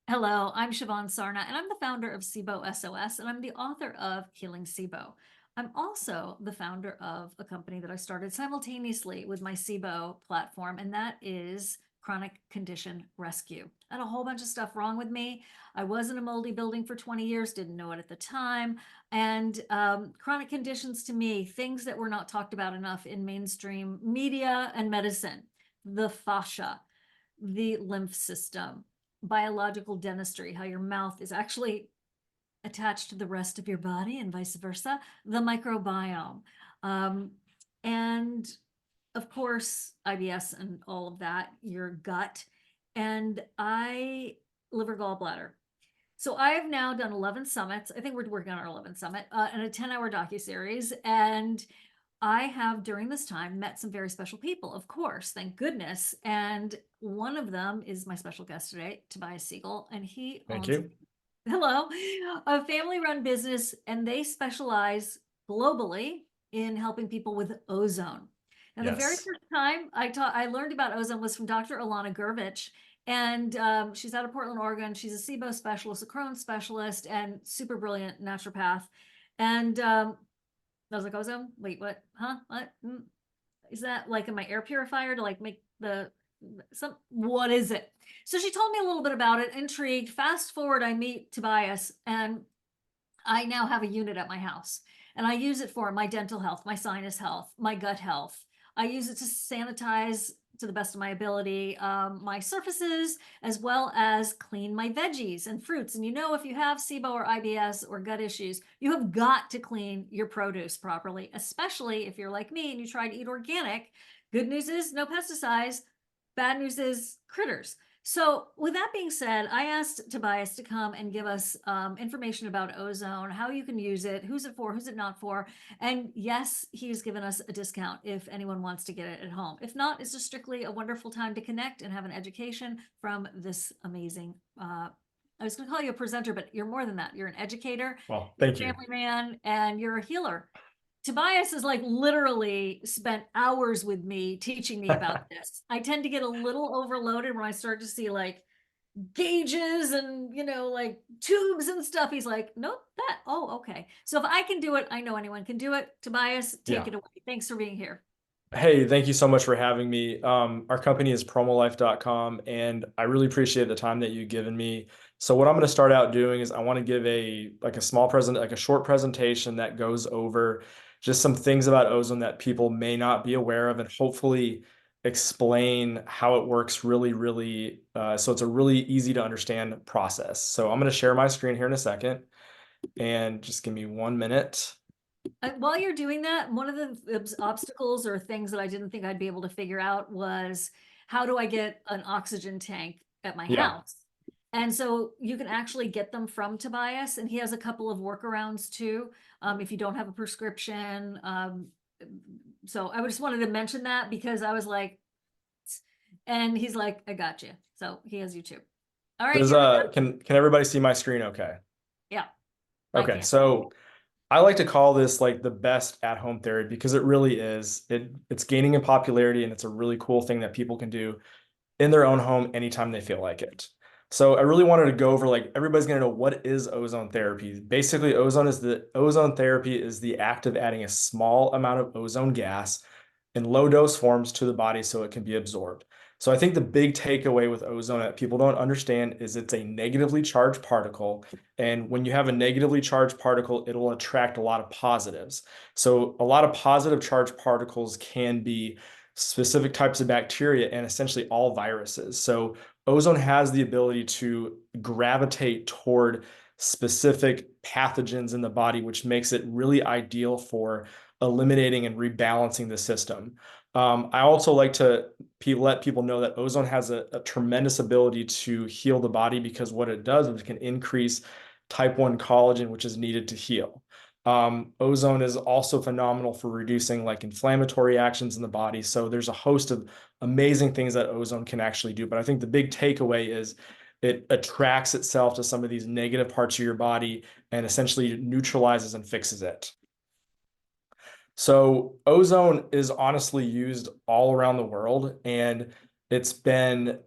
Hello, I'm Siobhan Sarna, and I'm the founder of SIBO SOS, and I'm the author of Healing SIBO. I'm also the founder of a company that I started simultaneously with my SIBO platform, and that is Chronic Condition Rescue. I had a whole bunch of stuff wrong with me. I was in a moldy building for 20 years, didn't know it at the time. And chronic conditions to me, things that were not talked about enough in mainstream media and medicine, the fascia, the lymph system, biological dentistry, how your mouth is actually attached to the rest of your body and vice versa, the microbiome, and of course, IBS and all of that, your gut, and liver gallbladder. So I have now done 11 summits. I think we're working on our 11th summit and a 10-hour docuseries. And I have, during this time, met some very special people, of course, thank goodness. And one of them is my special guest today, Tobias Segal, and he Thank owns, you. hello, a family-run business, and they specialize globally in helping people with ozone. Now, the very Yes. first time I learned about ozone was from Dr. Alana Gurvich, and she's out of Portland, Oregon. She's a SIBO specialist, a Crohn's specialist, and super brilliant naturopath. And I was like, ozone? Wait, what? Huh? What? Is that like in my air purifier to like make what is it? So she told me a little bit about it, intrigued. Fast forward, I meet Tobias, and I now have a unit at my house, and I use it for my dental health, my sinus health, my gut health. I use it to sanitize to the best of my ability my surfaces, as well as clean my veggies and fruits. And if you have SIBO or IBS or gut issues, you have got to clean your produce properly, especially if you're like me and you try to eat organic. Good news is no pesticides. Bad news is critters. So with that being said, I asked Tobias to come and give us information about ozone, how you can use it, who's it for, who's it not for. And yes, he's given us a discount if anyone wants to get it at home. If not, it's just strictly a wonderful time to connect and have an education from this amazing, I was going to call you a presenter, but you're more than that. You're an educator, Well, you're a thank you. family man, and you're a healer. Tobias has like literally spent hours with me teaching me about this. I tend to get a little overloaded when I start to see like gauges and like tubes and stuff. He's like, nope, okay. So if I can do it, I know anyone can do it. Tobias, take Yeah. it away. Thanks for being here. Hey, thank you so much for having me. Our company is promolife.com, and I really appreciate the time that you've given me. So what I'm going to start out doing is I want to give a short presentation that goes over just some things about ozone that people may not be aware of, and hopefully explain how it works so it's a really easy to understand process. So I'm going to share my screen here in a second, and just give me 1 minute. While you're doing that, one of the obstacles or things that I didn't think I'd be able to figure out was how do I get an oxygen tank at my Yeah. house? And so you can actually get them from Tobias, and he has a couple of workarounds too, if you don't have a prescription. So I just wanted to mention that because I was like, and he's like, I got you. So he has you too. All right, Does here we go. can everybody see my screen okay? Yeah, I Okay, can. so I like to call this like the best at-home therapy because it really is. It's gaining in popularity, and it's a really cool thing that people can do in their own home anytime they feel like it. So I really wanted to go over, like, everybody's gonna know, what is ozone therapy. Basically, ozone therapy is the act of adding a small amount of ozone gas in low dose forms to the body so it can be absorbed. So I think the big takeaway with ozone that people don't understand is it's a negatively charged particle. And when you have a negatively charged particle, it'll attract a lot of positives. So a lot of positive charged particles can be specific types of bacteria and essentially all viruses. So ozone has the ability to gravitate toward specific pathogens in the body, which makes it really ideal for eliminating and rebalancing the system. I also like to let people know that ozone has a tremendous ability to heal the body, because what it does is it can increase type 1 collagen, which is needed to heal. Ozone is also phenomenal for reducing like inflammatory actions in the body. So there's a host of amazing things that ozone can actually do. But I think the big takeaway is it attracts itself to some of these negative parts of your body and essentially neutralizes and fixes it. So ozone is honestly used all around the world, and It's been,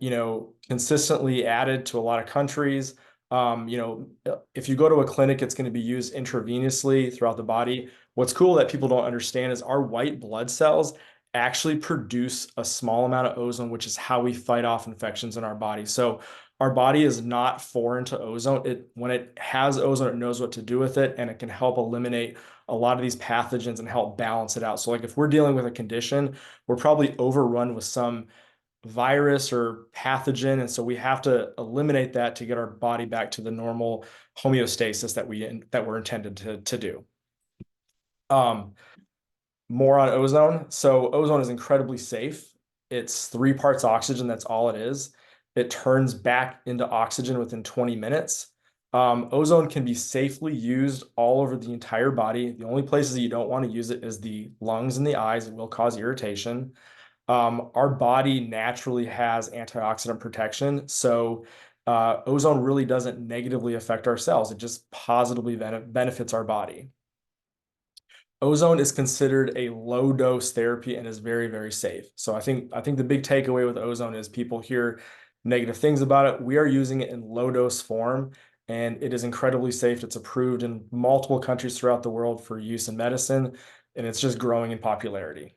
consistently added to a lot of countries. If you go to a clinic, it's going to be used intravenously throughout the body. What's cool that people don't understand is our white blood cells actually produce a small amount of ozone, which is how we fight off infections in our body. So our body is not foreign to ozone. When it has ozone, it knows what to do with it, and it can help eliminate a lot of these pathogens and help balance it out. So like if we're dealing with a condition, we're probably overrun with some virus or pathogen, and so we have to eliminate that to get our body back to the normal homeostasis that we're intended to do. More on ozone. So ozone is incredibly safe. It's 3 parts oxygen. That's all it is. It turns back into oxygen within 20 minutes. Ozone can be safely used all over the entire body. The only places that you don't want to use it is the lungs and the eyes. It will cause irritation. Our body naturally has antioxidant protection, so ozone really doesn't negatively affect our cells. It just positively benefits our body. Ozone is considered a low dose therapy and is very, very safe. So I think the big takeaway with ozone is people hear negative things about it. We are using it in low dose form, and it is incredibly safe. It's approved in multiple countries throughout the world for use in medicine, and it's just growing in popularity.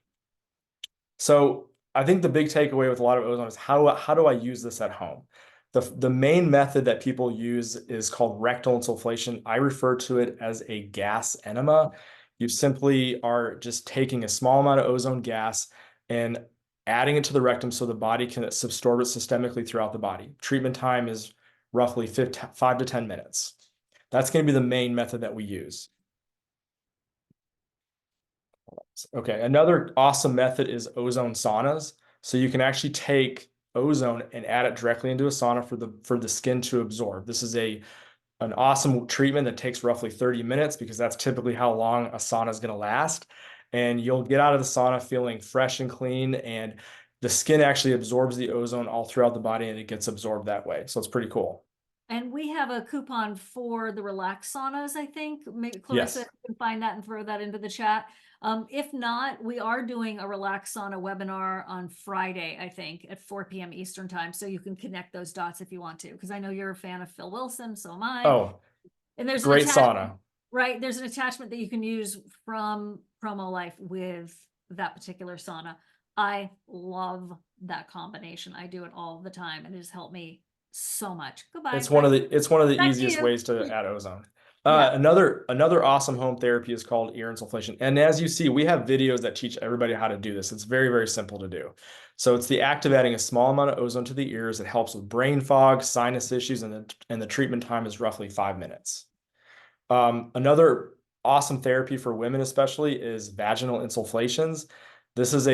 So I think the big takeaway with a lot of ozone is how do I use this at home? The main method that people use is called rectal insufflation. I refer to it as a gas enema. You simply are just taking a small amount of ozone gas and adding it to the rectum so the body can absorb it systemically throughout the body. Treatment time is roughly 5 to 10 minutes. That's going to be the main method that we use. Okay, another awesome method is ozone saunas. So you can actually take ozone and add it directly into a sauna for the skin to absorb. This is an awesome treatment that takes roughly 30 minutes because that's typically how long a sauna is going to last. And you'll get out of the sauna feeling fresh and clean, and the skin actually absorbs the ozone all throughout the body and it gets absorbed that way. So it's pretty cool. And we have a coupon for the relax saunas, I think. Maybe Clarissa Yes. can find that and throw that into the chat. If not, we are doing a relax sauna webinar on Friday, I think, at 4 p.m. Eastern time. So you can connect those dots if you want to, because I know you're a fan of Phil Wilson, so am I. Oh, And there's an great attachment, sauna. right? There's an attachment that you can use from Promo Life with that particular sauna. I love that combination. I do it all the time, and it has helped me so much. Goodbye. It's one of the Back to easiest you. ways to add ozone. Yeah. Another awesome home therapy is called ear insufflation. And as you see, we have videos that teach everybody how to do this. It's very, very simple to do. So it's the act of adding a small amount of ozone to the ears. It helps with brain fog, sinus issues, and the treatment time is roughly 5 minutes. Another awesome therapy for women especially is vaginal insufflations. This is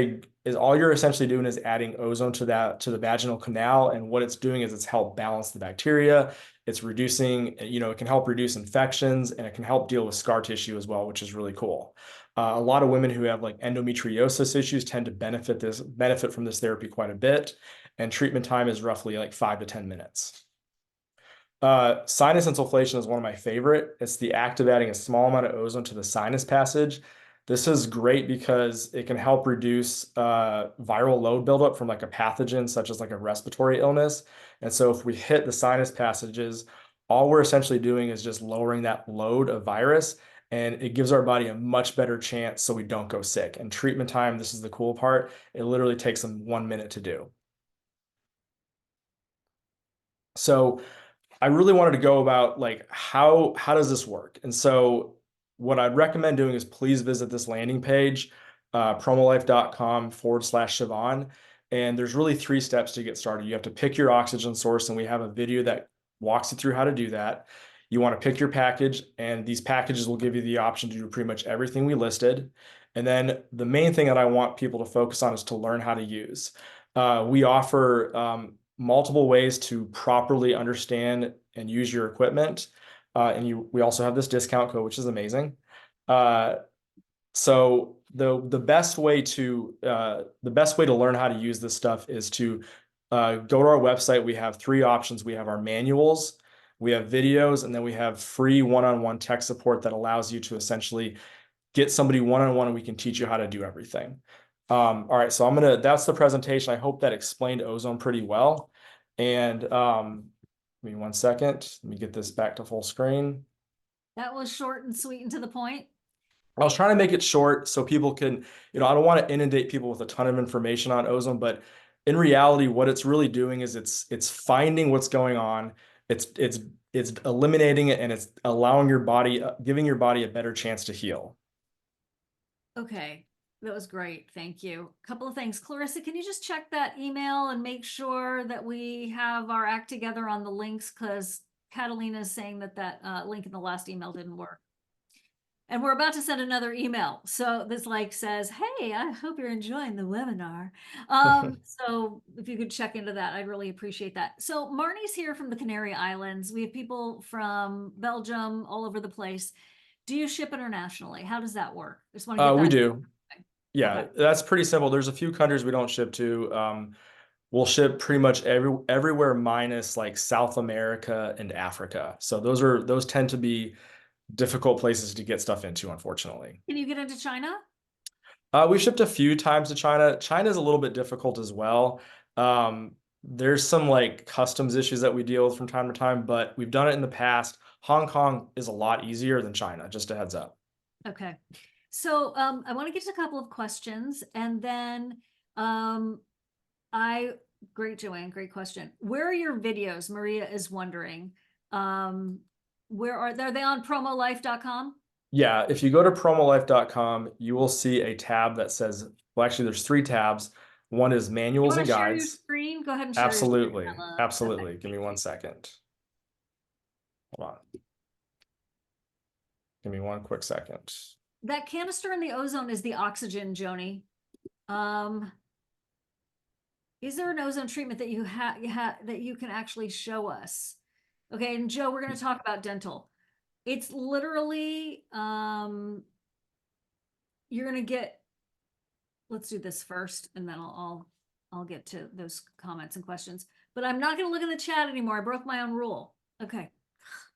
all you're essentially doing is adding ozone to the vaginal canal, and what it's doing is it's help balance the bacteria. It's reducing, it can help reduce infections, and it can help deal with scar tissue as well, which is really cool. A lot of women who have like endometriosis issues tend to benefit from this therapy quite a bit, and treatment time is roughly like 5 to 10 minutes. Sinus insufflation is one of my favorite. It's the act of adding a small amount of ozone to the sinus passage. This is great because it can help reduce viral load buildup from like a pathogen such as like a respiratory illness. And so if we hit the sinus passages, all we're essentially doing is just lowering that load of virus, and it gives our body a much better chance so we don't go sick. And treatment time, this is the cool part, it literally takes them 1 minute to do. So I really wanted to go about like how does this work? And so what I'd recommend doing is please visit this landing page, promolife.com/Siobhan. And there's really 3 steps to get started. You have to pick your oxygen source, and we have a video that walks you through how to do that. You want to pick your package, and these packages will give you the option to do pretty much everything we listed. And then the main thing that I want people to focus on is to learn how to use. We offer multiple ways to properly understand and use your equipment. We also have this discount code, which is amazing. So the best way to learn how to use this stuff is to go to our website. We have 3 options. We have our manuals, we have videos, and then we have free one-on-one tech support that allows you to essentially get somebody one-on-one, and we can teach you how to do everything. All right, so that's the presentation. I hope that explained ozone pretty well. And give me 1 second. Let me get this back to full screen. That was short and sweet and to the point. I was trying to make it short so people can, I don't want to inundate people with a ton of information on ozone, but in reality, what it's really doing is it's finding what's going on. It's eliminating it, and it's allowing your body, giving your body a better chance to heal. Okay, that was great. Thank you. A couple of things. Clarissa, can you just check that email and make sure that we have our act together on the links? Because Catalina is saying that link in the last email didn't work. And we're about to send another email. So this says, hey, I hope you're enjoying the webinar. So if you could check into that, I'd really appreciate that. So Marnie's here from the Canary Islands. We have people from Belgium, all over the place. Do you ship internationally? How does that work? Just want to get that. We do. Yeah, Okay. that's pretty simple. There's a few countries we don't ship to. We'll ship pretty much everywhere minus like South America and Africa. So those tend to be difficult places to get stuff into, unfortunately. Can you get into China? We've shipped a few times to China. China is a little bit difficult as well. There's some like customs issues that we deal with from time to time, but we've done it in the past. Hong Kong is a lot easier than China, just a heads up. Okay. So I want to get to a couple of questions, and then great, Joanne, great question. Where are your videos? Maria is wondering. Where are they on promolife.com? Yeah, if you go to promolife.com, you will see a tab that says, well, actually, there's 3 tabs. One is manuals and Share your guides. screen? Go ahead and share your Absolutely. screen. Absolutely. Okay, Give me 1 second. Hold on. Give me 1 quick second. That canister in the ozone is the oxygen, Joni. Is there an ozone treatment that you that you can actually show us? Okay, and Joe, we're going to talk about dental. It's literally you're going to get, let's do this first, and then I'll get to those comments and questions. But I'm not going to look in the chat anymore. I broke my own rule. Okay.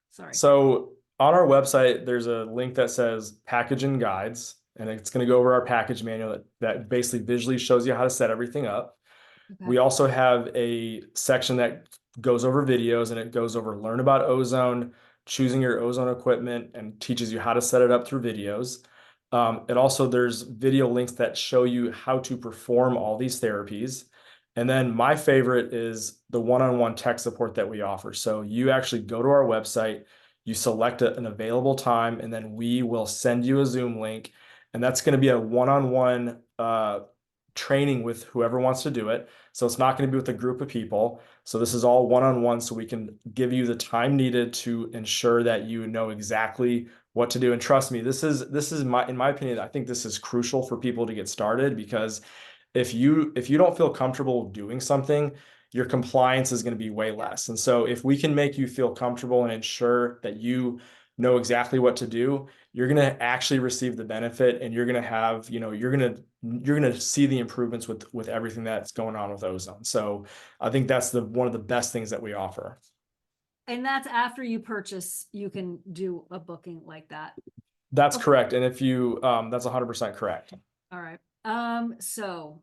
Sorry. So on our website, there's a link that says packaging guides, and it's going to go over our package manual that basically visually shows you how to set everything up. Okay. We also have a section that goes over videos, and it goes over learn about ozone, choosing your ozone equipment, and teaches you how to set it up through videos. There's video links that show you how to perform all these therapies. And then my favorite is the one-on-one tech support that we offer. So you actually go to our website, you select an available time, and then we will send you a Zoom link. And that's going to be a one-on-one training with whoever wants to do it. So it's not going to be with a group of people. So this is all one-on-one, so we can give you the time needed to ensure that you know exactly what to do. And trust me, this is in my opinion, I think this is crucial for people to get started, because if you don't feel comfortable doing something, your compliance is going to be way less. And so if we can make you feel comfortable and ensure that you know exactly what to do, you're going to actually receive the benefit, and you're going to have, you're going to see the improvements with everything that's going on with ozone. So I think that's one of the best things that we offer. And that's after you purchase, you can do a booking like that. That's correct. And if you, that's 100% correct. All right. So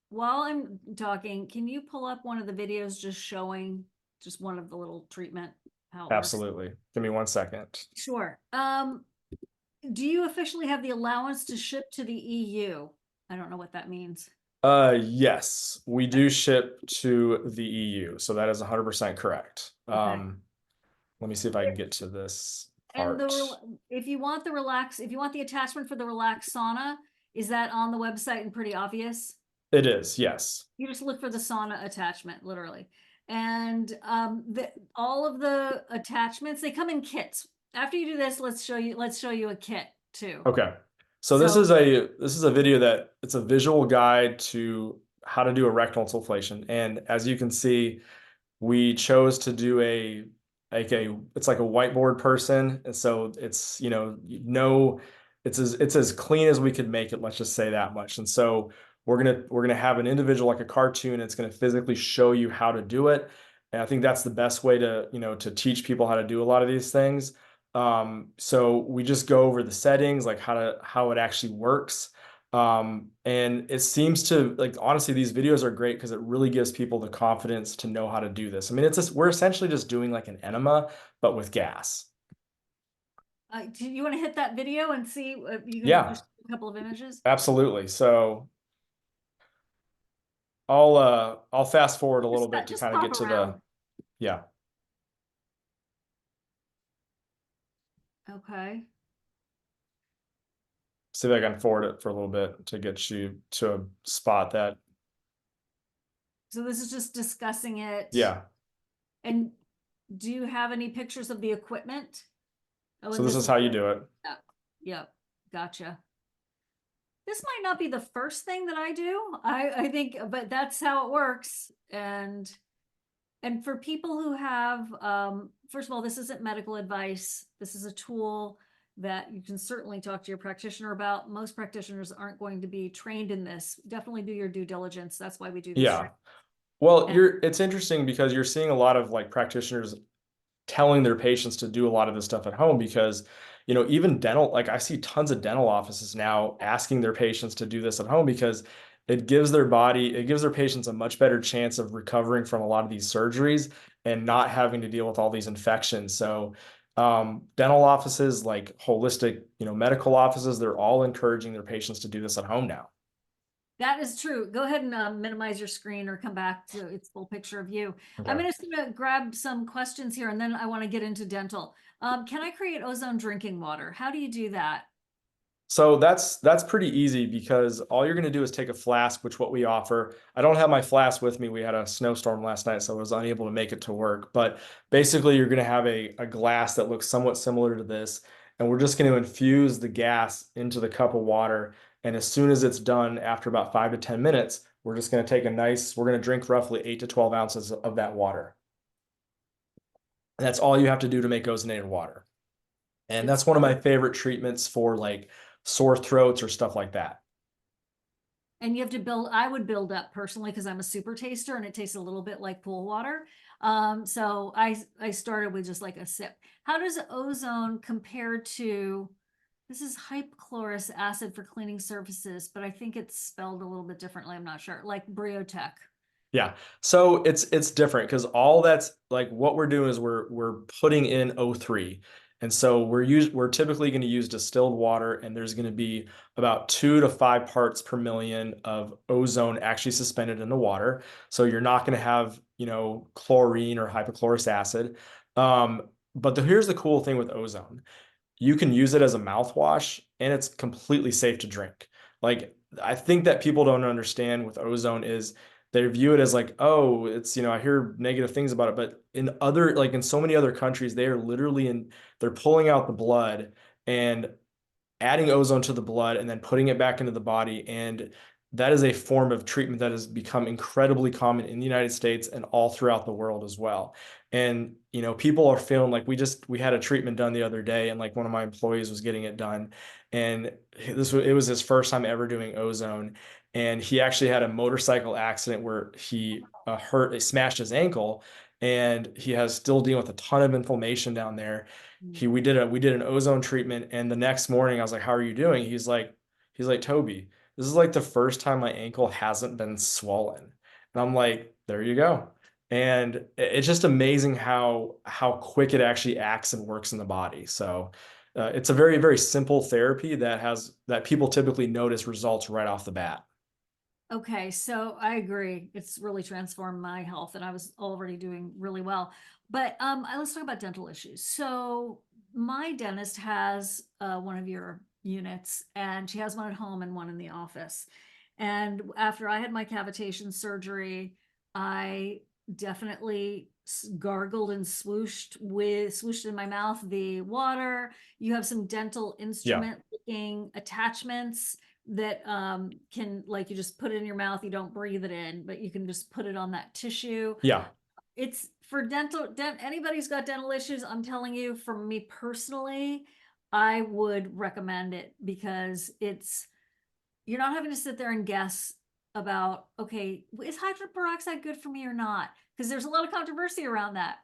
while I'm talking, can you pull up one of the videos just showing just one of the little treatment? How it Absolutely. works? Give me 1 second. Sure. Do you officially have the allowance to ship to the EU? I don't know what that means. Yes, we do ship to the EU. So that is 100% correct. Okay. Let me see if I can get to this part. And if you want the attachment for the relax sauna, is that on the website and pretty obvious? It is, yes. You just look for the sauna attachment, literally. And all of the attachments, they come in kits. After you do this, let's show you a kit too. Okay. So this is a video that it's a visual guide to how to do a rectal insufflation. And as you can see, we chose to do it's like a whiteboard person. And so it's, it's as clean as we could make it. Let's just say that much. And so we're gonna have an individual, like a cartoon. It's gonna physically show you how to do it. And I think that's the best way to, to teach people how to do a lot of these things. So we just go over the settings, like how it actually works. And it seems to, like, honestly, these videos are great because it really gives people the confidence to know how to do this. I mean, it's just, we're essentially just doing like an enema, but with gas. Do you want to hit that video and see if you can Yeah, just a couple of images? absolutely. So I'll fast forward a little bit to Just kind of pop get to the, around. yeah. Okay. See if I can forward it for a little bit to get you to a spot that, So this is just discussing it. yeah. And do you have any pictures of the equipment? Oh, So and this this is is, how you do it. yeah, yep, gotcha. This might not be the first thing that I do. I think, but that's how it works. And for people who have, first of all, this isn't medical advice. This is a tool that you can certainly talk to your practitioner about. Most practitioners aren't going to be trained in this. Definitely do your due diligence. That's why we do these Yeah. trainings. Well, And it's interesting because you're seeing a lot of like practitioners telling their patients to do a lot of this stuff at home because, even dental, like I see tons of dental offices now asking their patients to do this at home because it gives their patients a much better chance of recovering from a lot of these surgeries and not having to deal with all these infections. So, dental offices, like holistic, medical offices, they're all encouraging their patients to do this at home now. that is true. Go ahead and minimize your screen or come back to its full picture of you. I'm Okay. just going to grab some questions here and then I want to get into dental. Can I create ozone drinking water? How do you do that? So that's pretty easy because all you're going to do is take a flask, which what we offer. I don't have my flask with me. We had a snowstorm last night, so I was unable to make it to work. But basically, you're going to have a glass that looks somewhat similar to this, and we're just going to infuse the gas into the cup of water. And as soon as it's done, after about 5 to 10 minutes, we're just going to we're going to drink roughly 8 to 12 ounces of that water. And that's all you have to do to make ozonated water. And It's that's one of my favorite treatments for like sore throats or stuff like that. and you have to build, I would build up personally because I'm a super taster and it tastes a little bit like pool water. So I started with just like a sip. How does ozone compare to, this is hypochlorous acid for cleaning surfaces, but I think it's spelled a little bit differently. I'm not sure, like Briotech. Yeah. So it's different because all that's like what we're doing is we're putting in O3. And so we're typically going to use distilled water, and there's going to be about 2 to 5 parts per million of ozone actually suspended in the water. So you're not going to have, chlorine or hypochlorous acid. But here's the cool thing with ozone. You can use it as a mouthwash and it's completely safe to drink. Like, I think that people don't understand with ozone is they view it as like, oh, it's, I hear negative things about it, but in so many other countries, they're pulling out the blood and adding ozone to the blood and then putting it back into the body. And that is a form of treatment that has become incredibly common in the United States and all throughout the world as well. And, people are feeling like we had a treatment done the other day and like one of my employees was getting it done. And it was his first time ever doing ozone. And he actually had a motorcycle accident where he smashed his ankle and he has still dealing with a ton of inflammation down there. We did an ozone treatment, and the next morning I was like, "How are you doing?" He's like, "Toby, this is like the first time my ankle hasn't been swollen." And I'm like, "There you go." And it's just amazing how quick it actually acts and works in the body. So it's a very, very simple therapy that people typically notice results right off the bat. Okay, so I agree. It's really transformed my health and I was already doing really well. But let's talk about dental issues. So my dentist has one of your units and she has one at home and one in the office. And after I had my cavitation surgery, I definitely gargled and swooshed in my mouth the water. You have some dental Yeah. instrument looking attachments that can, like, you just put it in your mouth, you don't breathe it in, but you can just put it on that tissue. Yeah. It's for anybody who's got dental issues, I'm telling you, for me personally, I would recommend it because you're not having to sit there and guess about, okay, is hydrogen peroxide good for me or not? Because there's a lot of controversy around that.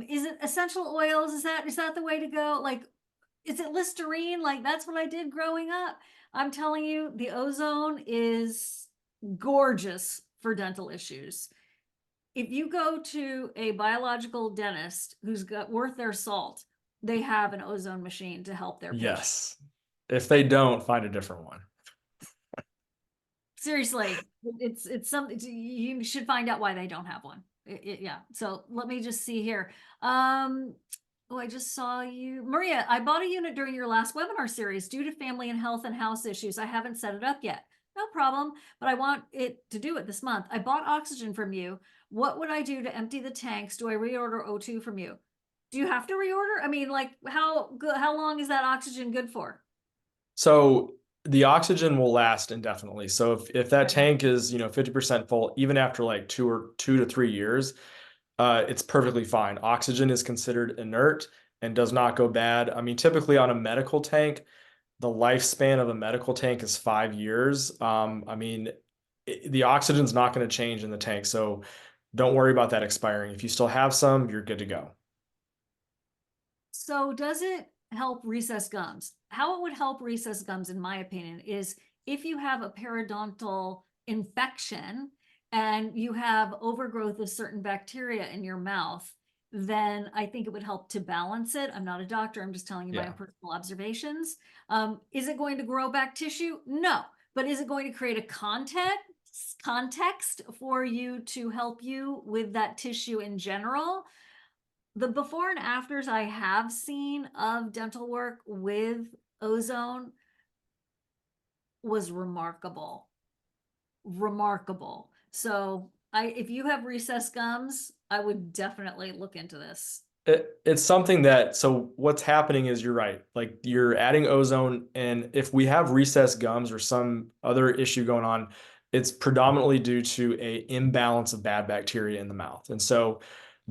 Is it essential oils? Is that the way to go? Like, is it Listerine? Like, that's what I did growing up. I'm telling you, the ozone is gorgeous for dental issues. If you go to a biological dentist who's got worth their salt, they have an ozone machine to help their patient. Yes. If they don't, find a different one. Seriously, it's something you should find out why they don't have one. Yeah. So let me just see here. Oh, I just saw you, Maria. I bought a unit during your last webinar series due to family and health and house issues. I haven't set it up yet. No problem, but I want it to do it this month. I bought oxygen from you. What would I do to empty the tanks? Do I reorder O2 from you? Do you have to reorder? I mean, like how good, how long is that oxygen good for? So the oxygen will last indefinitely. So if that Okay. tank is, 50% full, even after like 2 to 3 years, it's perfectly fine. Oxygen is considered inert and does not go bad. I mean, typically on a medical tank, the lifespan of a medical tank is 5 years. I mean, the oxygen's not going to change in the tank, so don't worry about that expiring. If you still have some, you're good to go. So does it help recess gums? How it would help recess gums, in my opinion, is if you have a periodontal infection and you have overgrowth of certain bacteria in your mouth, then I think it would help to balance it. I'm not a doctor. I'm just telling you my Yeah. own personal observations. Is it going to grow back tissue? No. But is it going to create a context for you to help you with that tissue in general? The before and afters I have seen of dental work with ozone was remarkable. Remarkable. So if you have recessed gums, I would definitely look into this. It's something that, so what's happening is you're right. Like you're adding ozone, and if we have recessed gums or some other issue going on, it's predominantly due to a imbalance of bad bacteria in the mouth. And so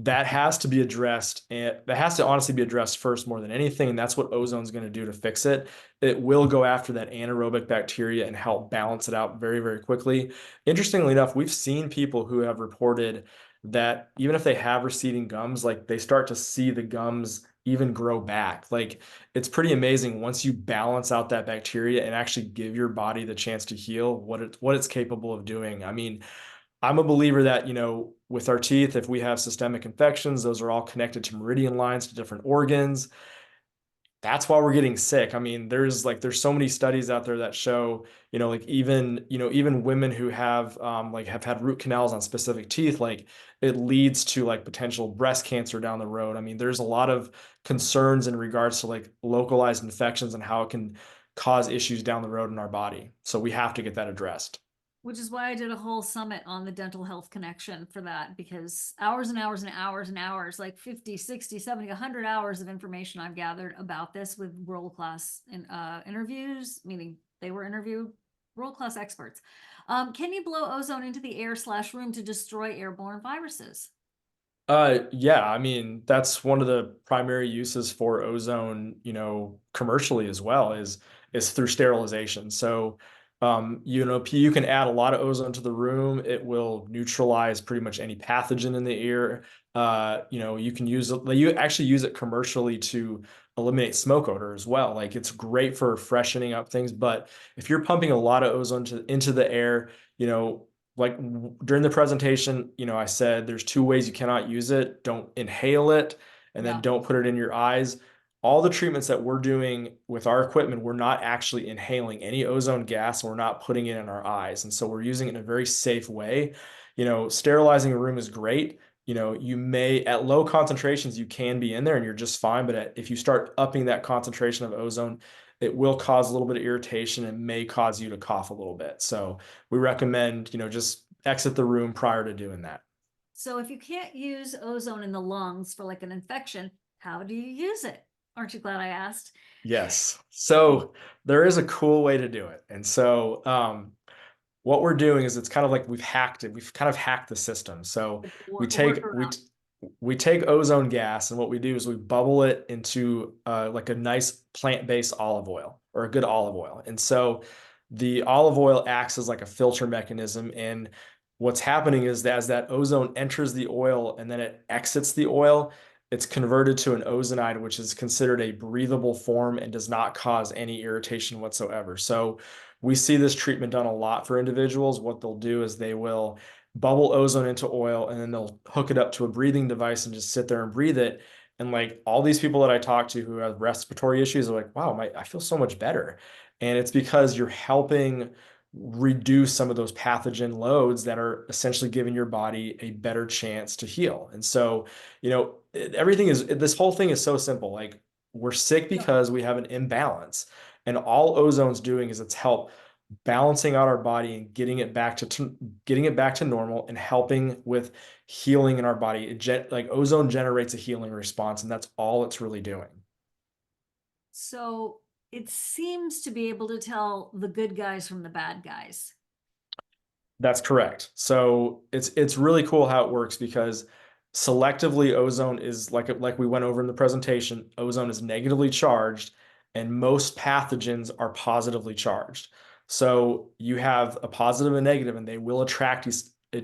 that has to be addressed, and that has to honestly be addressed first more than anything. And that's what ozone is going to do to fix it. It will go after that anaerobic bacteria and help balance it out very, very quickly. Interestingly enough, we've seen people who have reported that even if they have receding gums, like they start to see the gums even grow back. Like it's pretty amazing once you balance out that bacteria and actually give your body the chance to heal what it's capable of doing. I mean, I'm a believer that, with our teeth, if we have systemic infections, those are all connected to meridian lines to different organs. That's why we're getting sick. I mean, there's so many studies out there that show, like even women who have had root canals on specific teeth, like it leads to like potential breast cancer down the road. I mean, there's a lot of concerns in regards to like localized infections and how it can cause issues down the road in our body. So we have to get that addressed. Which is why I did a whole summit on the dental health connection for that, because hours and hours and hours and hours, like 50, 60, 70, 100 hours of information I've gathered about this with world-class interviews, meaning they were interviewed world-class experts. Can you blow ozone into the air/room to destroy airborne viruses? Yeah, I mean, that's one of the primary uses for ozone, commercially as well is through sterilization. So, you can add a lot of ozone to the room. It will neutralize pretty much any pathogen in the ear. You can use it, you actually use it commercially to eliminate smoke odor as well. Like it's great for freshening up things, but if you're pumping a lot of ozone into the air, like during the presentation, I said there's two ways you cannot use it. Don't inhale it, and then Yeah. don't put it in your eyes. All the treatments that we're doing with our equipment, we're not actually inhaling any ozone gas, and we're not putting it in our eyes. And so we're using it in a very safe way. Sterilizing a room is great. You may, at low concentrations, you can be in there and you're just fine. But if you start upping that concentration of ozone, it will cause a little bit of irritation and may cause you to cough a little bit. So we recommend, just exit the room prior to doing that. So if you can't use ozone in the lungs for like an infection, how do you use it? Aren't you glad I asked? Yes. So there is a cool way to do it. And so what we're doing is it's kind of like we've hacked it. We've kind of hacked the system. So we take we Workaround. we take ozone gas, and what we do is we bubble it into like a nice plant-based olive oil or a good olive oil. And so the olive oil acts as like a filter mechanism. And what's happening is that as that ozone enters the oil and then it exits the oil, it's converted to an ozonide, which is considered a breathable form and does not cause any irritation whatsoever. So we see this treatment done a lot for individuals. What they'll do is they will bubble ozone into oil and then they'll hook it up to a breathing device and just sit there and breathe it. And like all these people that I talk to who have respiratory issues are like, wow, I feel so much better. And it's because you're helping reduce some of those pathogen loads that are essentially giving your body a better chance to heal. And so, this whole thing is so simple. Like we're sick because we have an imbalance. And all ozone's doing is it's help balancing out our body and getting it back to normal and helping with healing in our body. Like ozone generates a healing response, and that's all it's really doing. So it seems to be able to tell the good guys from the bad guys. That's correct. So it's really cool how it works because selectively ozone is like we went over in the presentation, ozone is negatively charged and most pathogens are positively charged. So you have a positive and negative and they will they're going to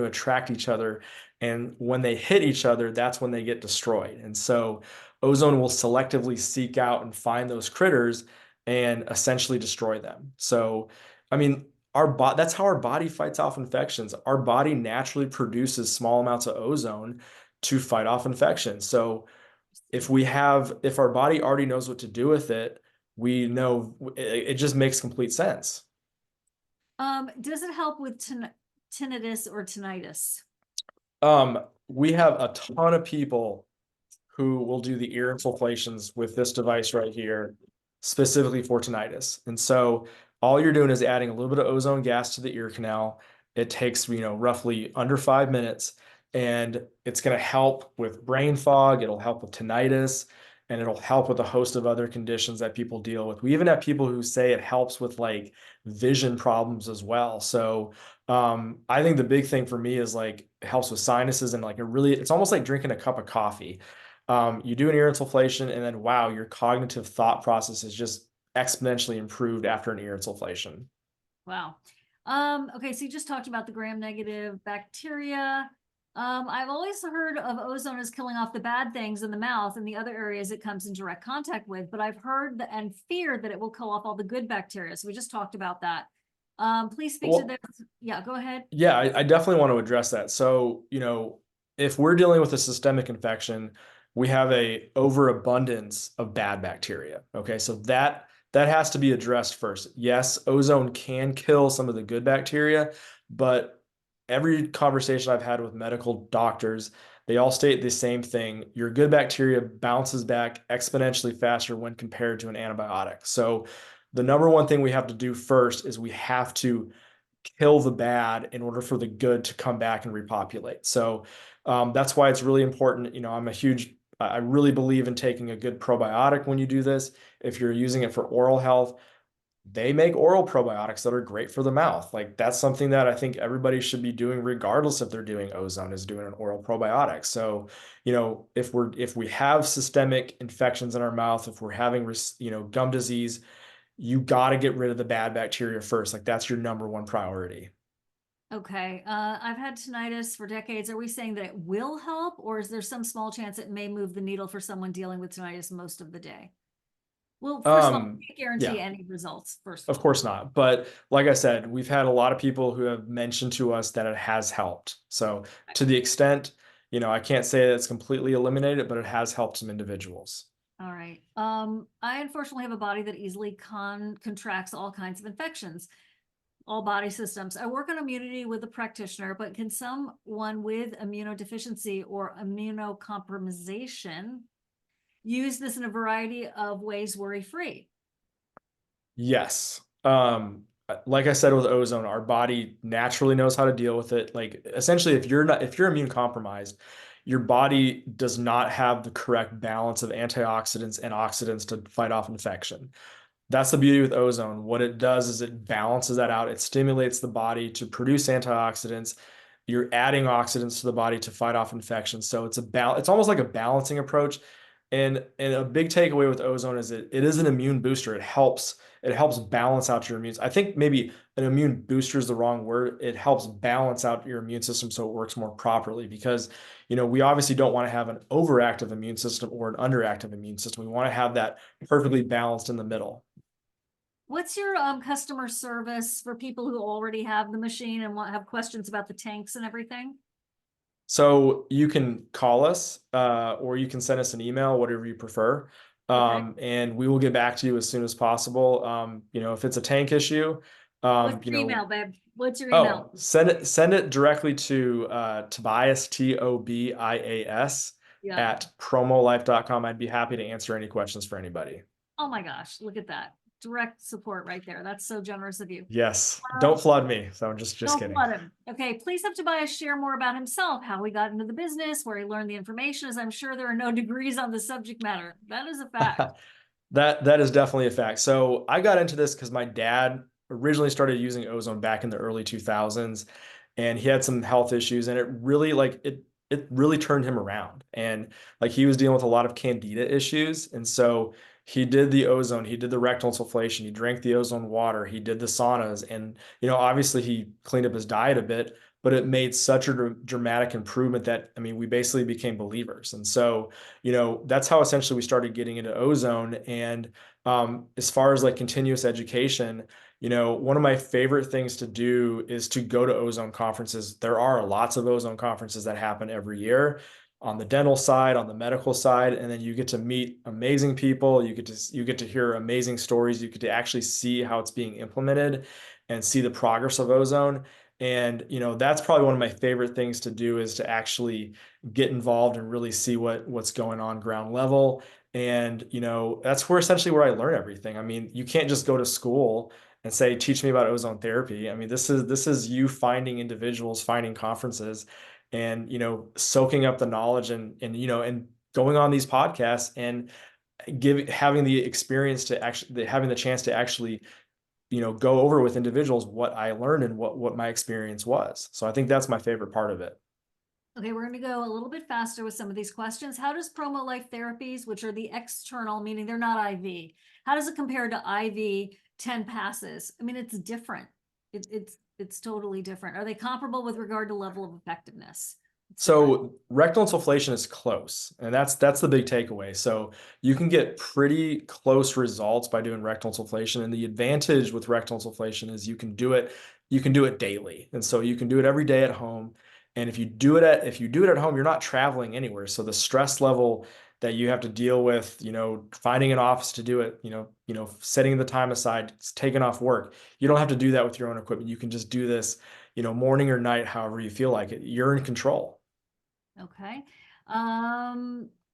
attract each other, and when they hit each other, that's when they get destroyed. And so ozone will selectively seek out and find those critters and essentially destroy them. So I mean, that's how our body fights off infections. Our body naturally produces small amounts of ozone to fight off infections. So if our body already knows what to do with it, we know it just makes complete sense. Does it help with tinnitus or tinnitus? We have a ton of people who will do the ear infiltrations with this device right here, specifically for tinnitus. And so all you're doing is adding a little bit of ozone gas to the ear canal. It takes, roughly under 5 minutes, and it's going to help with brain fog. It'll help with tinnitus, and it'll help with a host of other conditions that people deal with. We even have people who say it helps with like vision problems as well. So I think the big thing for me is like it helps with sinuses and like it's almost like drinking a cup of coffee. You do an ear insufflation, and then wow, your cognitive thought process is just exponentially improved after an ear insufflation. Wow. Okay, so you just talked about the gram-negative bacteria. I've always heard of ozone as killing off the bad things in the mouth and the other areas it comes in direct contact with, but I've heard and feared that it will kill off all the good bacteria. So we just talked about that. Please speak to Well, this. Yeah, go ahead. yeah, I definitely want to address that. So, if we're dealing with a systemic infection, we have a overabundance of bad bacteria. Okay, so that has to be addressed first. Yes, ozone can kill some of the good bacteria, but every conversation I've had with medical doctors, they all state the same thing. Your good bacteria bounces back exponentially faster when compared to an antibiotic. So the number one thing we have to do first is we have to kill the bad in order for the good to come back and repopulate. So that's why it's really important. I really believe in taking a good probiotic when you do this. If you're using it for oral health, they make oral probiotics that are great for the mouth. Like that's something that I think everybody should be doing, regardless if they're doing ozone, is doing an oral probiotic. So, if we have systemic infections in our mouth, if we're having, gum disease, you got to get rid of the bad bacteria first. Like that's your number one priority. Okay, I've had tinnitus for decades. Are we saying that it will help, or is there some small chance it may move the needle for someone dealing with tinnitus most of the day? Well, first of all, I can't guarantee Yeah, any results, first of of all. course not. But like I said, we've had a lot of people who have mentioned to us that it has helped. So to the extent, I can't say that it's completely eliminated, but it has helped some individuals. All right. I unfortunately have a body that easily contracts all kinds of infections, all body systems. I work on immunity with a practitioner, but can someone with immunodeficiency or immunocompromisation use this in a variety of ways worry-free? Yes. Like I said with ozone, our body naturally knows how to deal with it. Like essentially, if you're immune compromised, your body does not have the correct balance of antioxidants and oxidants to fight off infection. That's the beauty with ozone. What it does is it balances that out. It stimulates the body to produce antioxidants. You're adding oxidants to the body to fight off infections. So it's almost like a balancing approach. And a big takeaway with ozone is it is an immune booster. It helps balance out your immune. I think maybe an immune booster is the wrong word. It helps balance out your immune system so it works more properly because, we obviously don't want to have an overactive immune system or an underactive immune system. We want to have that perfectly balanced in the middle. What's your customer service for people who already have the machine and have questions about the tanks and everything? So you can call us, or you can send us an email, whatever you prefer. Okay. And we will get back to you as soon as possible. If it's a tank issue, What's you your know, email, babe? What's your email? oh, send it directly to Tobias, Tobias, Yeah. at promolife.com. I'd be happy to answer any questions for anybody. Oh my gosh, look at that. Direct support right there. That's so generous of you. Yes, Um, don't flood me. So I'm just don't kidding. flood him. Okay, please have Tobias share more about himself, how he got into the business, where he learned the information, as I'm sure there are no degrees on the subject matter. That is a fact. That is definitely a fact. So I got into this because my dad originally started using ozone back in the early 2000s, and he had some health issues, and it really turned him around. And like he was dealing with a lot of candida issues, and so he did the ozone, he did the rectal insufflation, he drank the ozone water, he did the saunas, and obviously he cleaned up his diet a bit, but it made such a dramatic improvement that, I mean, we basically became believers. And so that's how essentially we started getting into ozone. And as far as like continuous education, one of my favorite things to do is to go to ozone conferences. There are lots of ozone conferences that happen every year on the dental side, on the medical side, and then you get to meet amazing people. You get to hear amazing stories. You get to actually see how it's being implemented and see the progress of ozone. And that's probably one of my favorite things to do, is to actually get involved and really see what's going on ground level. And that's where I learn everything. I mean, you can't just go to school and say, teach me about ozone therapy. I mean, this is you finding individuals, finding conferences, and soaking up the knowledge, and going on these podcasts and having the experience to actually having the chance to actually go over with individuals what I learned and what my experience was. So I think that's my favorite part of it. Okay, we're going to go a little bit faster with some of these questions. How does Promo Life therapies, which are the external, meaning they're not IV, how does it compare to IV 10 passes? I mean, it's different. It's totally different. Are they comparable with regard to level of effectiveness? What's the difference? So rectal insufflation is close, and that's the big takeaway. So you can get pretty close results by doing rectal insufflation, and the advantage with rectal insufflation is you can do it daily, and so you can do it every day at home. And if you do it at home, you're not traveling anywhere, so the stress level that you have to deal with, finding an office to do it, setting the time aside, taking off work, you don't have to do that with your own equipment. You can just do this, morning or night, however you feel like it. You're in control. Okay. All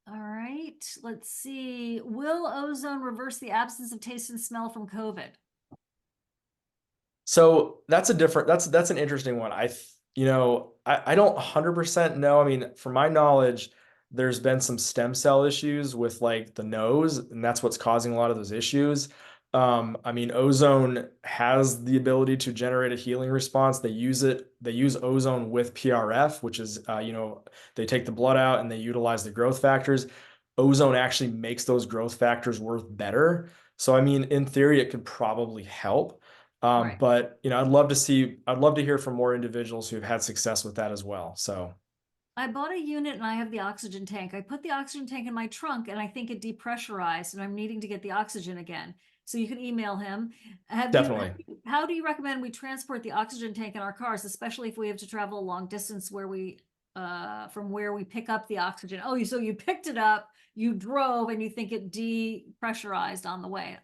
right. Let's see. Will ozone reverse the absence of taste and smell from COVID? So that's an interesting one. I don't 100% know. I mean, from my knowledge, there's been some stem cell issues with like the nose, and that's what's causing a lot of those issues. I mean, ozone has the ability to generate a healing response. They use ozone with PRF, which is, they take the blood out and they utilize the growth factors. Ozone actually makes those growth factors work better. So, I mean, in theory, it could probably help. Right. But I'd love to hear from more individuals who've had success with that as well. So I bought a unit and I have the oxygen tank. I put the oxygen tank in my trunk and I think it depressurized and I'm needing to get the oxygen again. So you can email him. definitely. How do you recommend we transport the oxygen tank in our cars, especially if we have to travel a long distance from where we pick up the oxygen? Oh, so you picked it up, you drove and you think it depressurized on the way.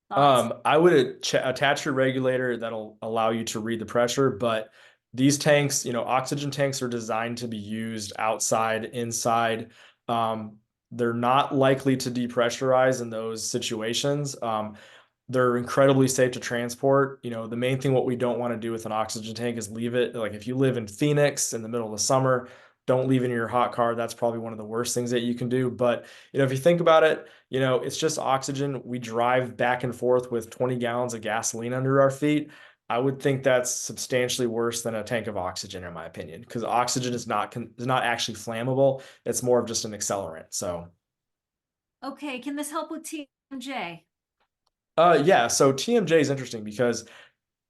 Thoughts? I would attach your regulator that'll allow you to read the pressure, but these tanks, oxygen tanks are designed to be used outside, inside. Um, they're not likely to depressurize in those situations. They're incredibly safe to transport. The main thing what we don't want to do with an oxygen tank is leave it. Like if you live in Phoenix in the middle of the summer, don't leave it in your hot car. That's probably one of the worst things that you can do. But if you think about it, it's just oxygen. We drive back and forth with 20 gallons of gasoline under our feet. I would think that's substantially worse than a tank of oxygen, in my opinion, because oxygen is not actually flammable. It's more of just an accelerant. So Okay, can this help with TMJ? Yeah, so TMJ is interesting because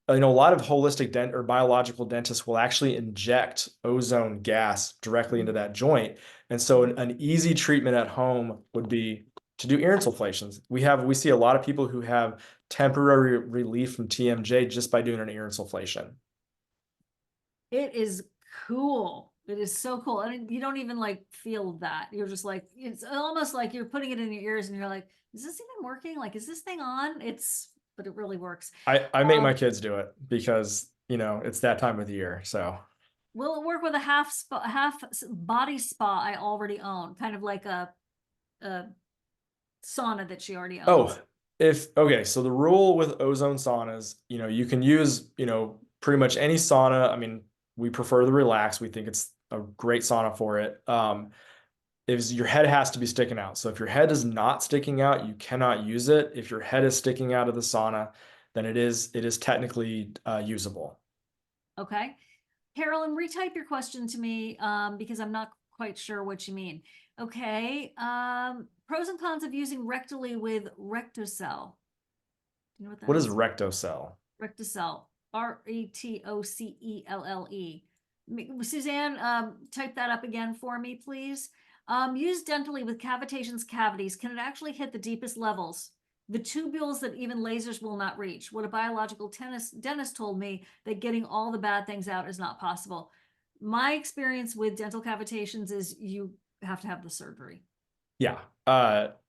a lot of holistic dent or biological dentists will actually inject ozone gas directly into that joint. And so an easy treatment at home would be to do ear insufflations. We see a lot of people who have temporary relief from TMJ just by doing an ear insufflation. It is cool. It is so cool. And you don't even like feel that. You're just like, it's almost like you're putting it in your ears and you're like, is this even working? Like, is this thing on? But it really works. I make my Um, kids do it because, it's that time of the year. So, will it work with a half body spa I already own? Kind of like a sauna that she already owns. oh, okay, so the rule with ozone saunas, you can use, pretty much any sauna. I mean, we prefer the relax. We think it's a great sauna for it. Is your head has to be sticking out. So if your head is not sticking out, you cannot use it. If your head is sticking out of the sauna, then it is technically usable. Okay. Carolyn, retype your question to me because I'm not quite sure what you mean. Okay. Pros and cons of using rectally with Rectocell. Do you know what that What is is? rectocell? Rectocell. Retocelle. Suzanne, type that up again for me, please. Used dentally with cavities. Can it actually hit the deepest levels? The tubules that even lasers will not reach. What a biological dentist told me that getting all the bad things out is not possible. My experience with dental cavitations is you have to have the surgery. Yeah.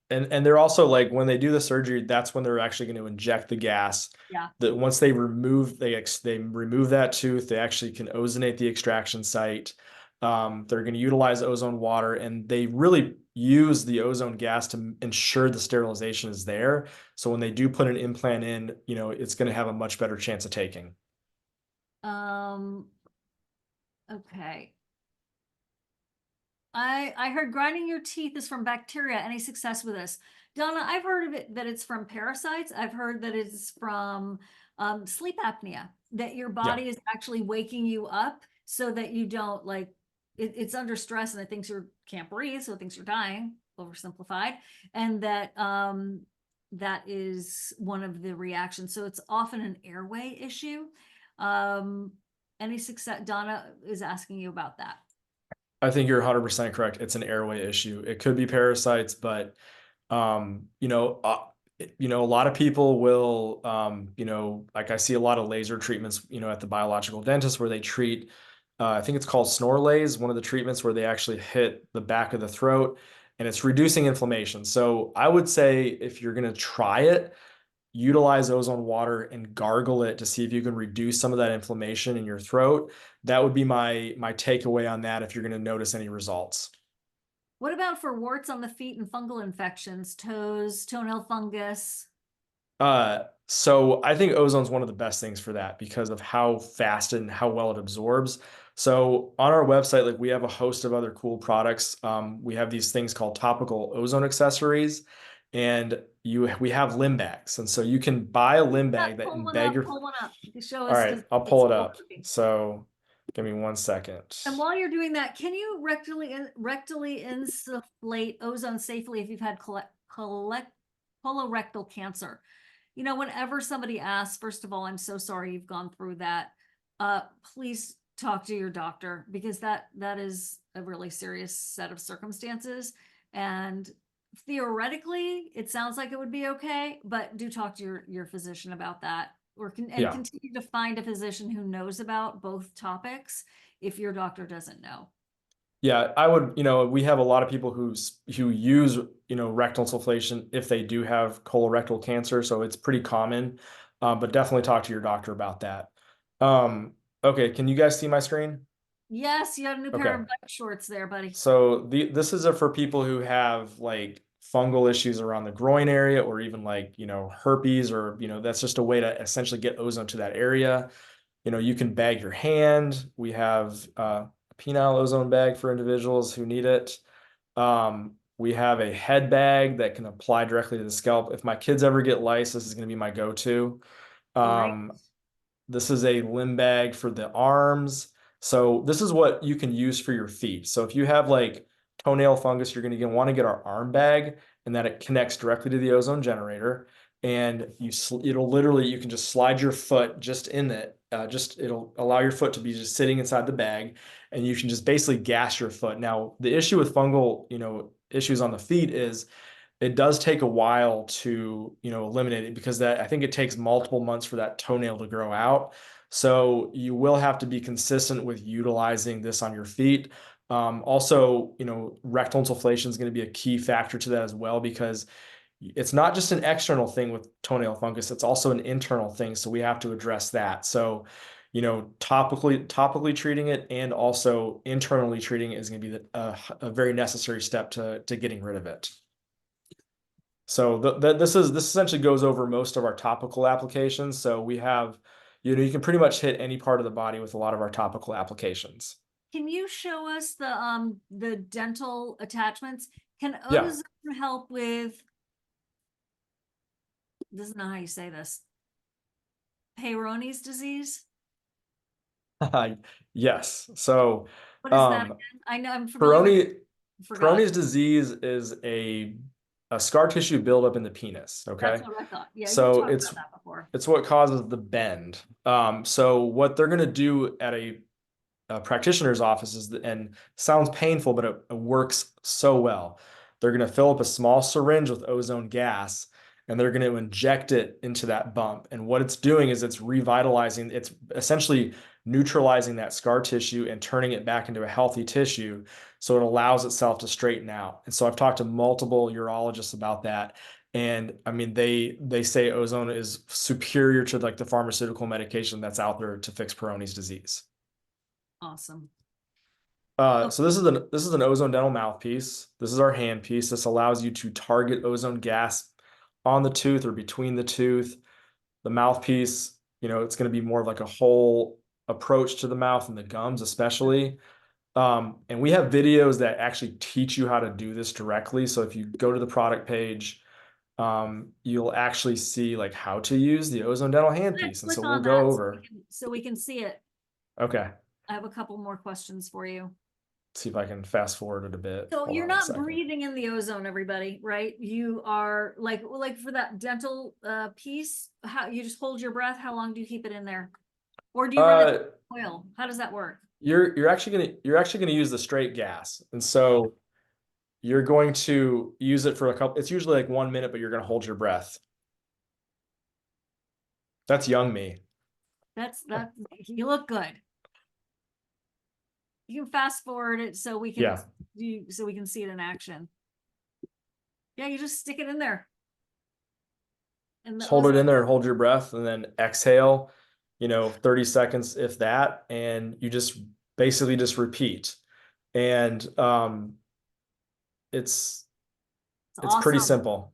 And they're also like when they do the surgery, that's when they're actually going to inject the gas. Yeah. That once they remove that tooth, they actually can ozonate the extraction site. They're going to utilize ozone water, and they really use the ozone gas to ensure the sterilization is there. So when they do put an implant in, it's going to have a much better chance of taking. Um, okay. I heard grinding your teeth is from bacteria. Any success with this? Donna, I've heard of it that it's from parasites. I've heard that it's from sleep apnea, that your Yeah. body is actually waking you up so that you don't like it's under stress and it thinks you can't breathe, so it thinks you're dying, oversimplified, and that is one of the reactions. So it's often an airway issue. Um, any success? Donna is asking you about that. I think you're 100% correct. It's an airway issue. It could be parasites, but um, you know, uh, a lot of people will, like I see a lot of laser treatments, at the biological dentist where they treat, I think it's called Snorlays, one of the treatments where they actually hit the back of the throat and it's reducing inflammation. So I would say if you're going to try it, utilize ozone water and gargle it to see if you can reduce some of that inflammation in your throat. That would be my takeaway on that if you're going to notice any results. What about for warts on the feet and fungal infections, toes, toenail fungus? So I think ozone's one of the best things for that because of how fast and how well it absorbs. So on our website, like we have a host of other cool products. We have these things called topical ozone accessories, and we have limb bags. And so you can buy a limb bag that embed your. Pull one up. Show All us right, because I'll it's pull it cool up. looking. So give me 1 second. And while you're doing that, can you rectally insufflate ozone safely if you've had colorectal cancer? Whenever somebody asks, first of all, I'm so sorry you've gone through that. Please talk to your doctor because that is a really serious set of circumstances. And theoretically, it sounds like it would be okay, but do talk to your physician about that, and Yeah. continue to find a physician who knows about both topics if your doctor doesn't know. Yeah, I would, we have a lot of people who use, rectal insufflation if they do have colorectal cancer, so it's pretty common. But definitely talk to your doctor about that. Okay, can you guys see my screen? Yes, you have a new pair Okay. of bike shorts there, buddy. So this is for people who have like fungal issues around the groin area or even like, herpes or, that's just a way to essentially get ozone to that area. You can bag your hand. We have a penile ozone bag for individuals who need it. We have a head bag that can apply directly to the scalp. If my kids ever get lice, this is going to be my go-to. Great. Um, this is a limb bag for the arms. So this is what you can use for your feet. So if you have like toenail fungus, you're going to want to get our arm bag. and that it connects directly to the ozone generator. And it'll literally, you can just slide your foot just in it. It'll allow your foot to be just sitting inside the bag, and you can just basically gas your foot. Now, the issue with fungal, issues on the feet is it does take a while to, eliminate it, because that, I think it takes multiple months for that toenail to grow out. So you will have to be consistent with utilizing this on your feet. Also, rectal insufflation is going to be a key factor to that as well, because it's not just an external thing with toenail fungus, it's also an internal thing. So we have to address that. So, topically treating it and also internally treating it is going to be a very necessary step to getting rid of it. So this essentially goes over most of our topical applications. So we have, you can pretty much hit any part of the body with a lot of our topical applications. Can you show us the dental attachments? Can Yeah. ozone help with, this is not how you say this, Peyronie's disease? Yes. So What is that again? I know I'm familiar with, forgot. Peyronie's disease is a scar tissue buildup in the penis. Okay. That's what I thought. Yeah, you've So talked about that before. it's what causes the bend. So what they're going to do at a practitioner's offices, and sounds painful, but it works so well. They're going to fill up a small syringe with ozone gas, and they're going to inject it into that bump. And what it's doing is it's revitalizing, it's essentially neutralizing that scar tissue and turning it back into a healthy tissue. So it allows itself to straighten out. And so I've talked to multiple urologists about that. And I mean, they say ozone is superior to like the pharmaceutical medication that's out there to fix Peyronie's disease. Awesome. So this is an ozone dental mouthpiece. This is our handpiece. This allows you to target ozone gas on the tooth or between the tooth. The mouthpiece, it's going to be more of like a whole approach to the mouth and the gums, especially. And we have videos that actually teach you how to do this directly. So if you go to the product page, you'll actually see like how to use the ozone dental handpiece. And so we'll go over. So we can see it. Okay. I have a couple more questions for you. See if I can fast forward it a bit. So you're not breathing in the ozone, everybody, right? You are like for that dental piece, how you just hold your breath. How long do you keep it in there? Or do you run it oil? How does that work? You're actually gonna use the straight gas. And so you're going to use it for it's usually like 1 minute, but you're gonna hold your breath. That's young me. That you look good. You can fast forward it so we can see it in action. Yeah, you just stick it in there. And just hold it in there and hold your breath, and then exhale, 30 seconds, if that, and you just basically just repeat. And it's awesome. Pretty simple.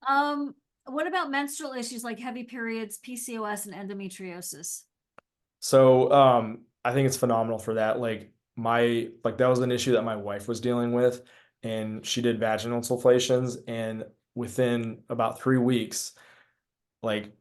What about menstrual issues like heavy periods, PCOS, and endometriosis? So I think it's phenomenal for that. Like that was an issue that my wife was dealing with, and she did vaginal insufflations, and within about 3 weeks, like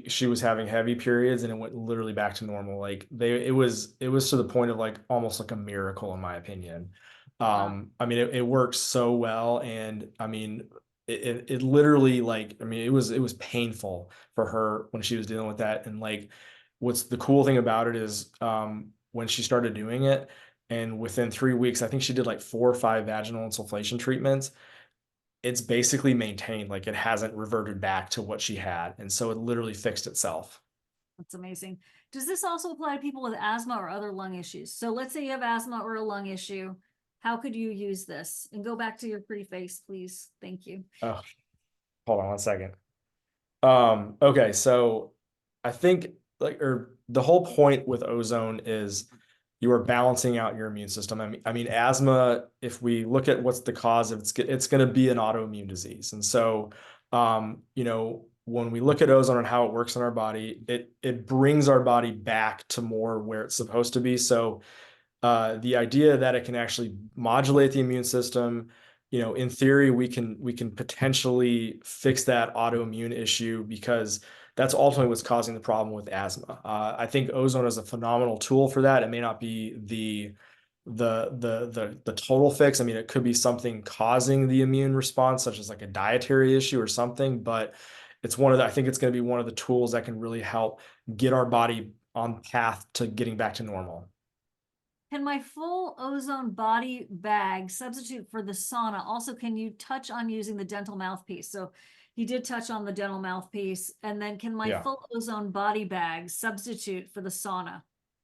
she was having heavy periods, and it went literally back to normal. Like it was to the point of like almost like a miracle, in my opinion. I mean, it worked so well, and I mean, it literally, like, I mean, it was painful for her when she was dealing with that. And like, what's the cool thing about it is, when she started doing it, and within 3 weeks, I think she did like 4 or 5 vaginal insufflation treatments. It's basically maintained, like it hasn't reverted back to what she had. And so it literally fixed itself. That's amazing. Does this also apply to people with asthma or other lung issues? So let's say you have asthma or a lung issue. How could you use this? And go back to your pretty face, please. Thank you. Oh, hold on 1 second. Okay, so I think the whole point with ozone is you are balancing out your immune system. I mean, asthma, if we look at what's the cause of it's going to be an autoimmune disease. And so, when we look at ozone and how it works in our body, it brings our body back to more where it's supposed to be. So, the idea that it can actually modulate the immune system, in theory, we can potentially fix that autoimmune issue, because that's ultimately what's causing the problem with asthma. I think ozone is a phenomenal tool for that. It may not be the total fix. I mean, it could be something causing the immune response, such as like a dietary issue or something, but it's one of the, I think it's going to be one of the tools that can really help get our body on path to getting back to normal. Can my full ozone body bag substitute for the sauna? Also, can you touch on using the dental mouthpiece? So he did touch on the dental mouthpiece. And then can my Yeah. full ozone body bag substitute for the sauna?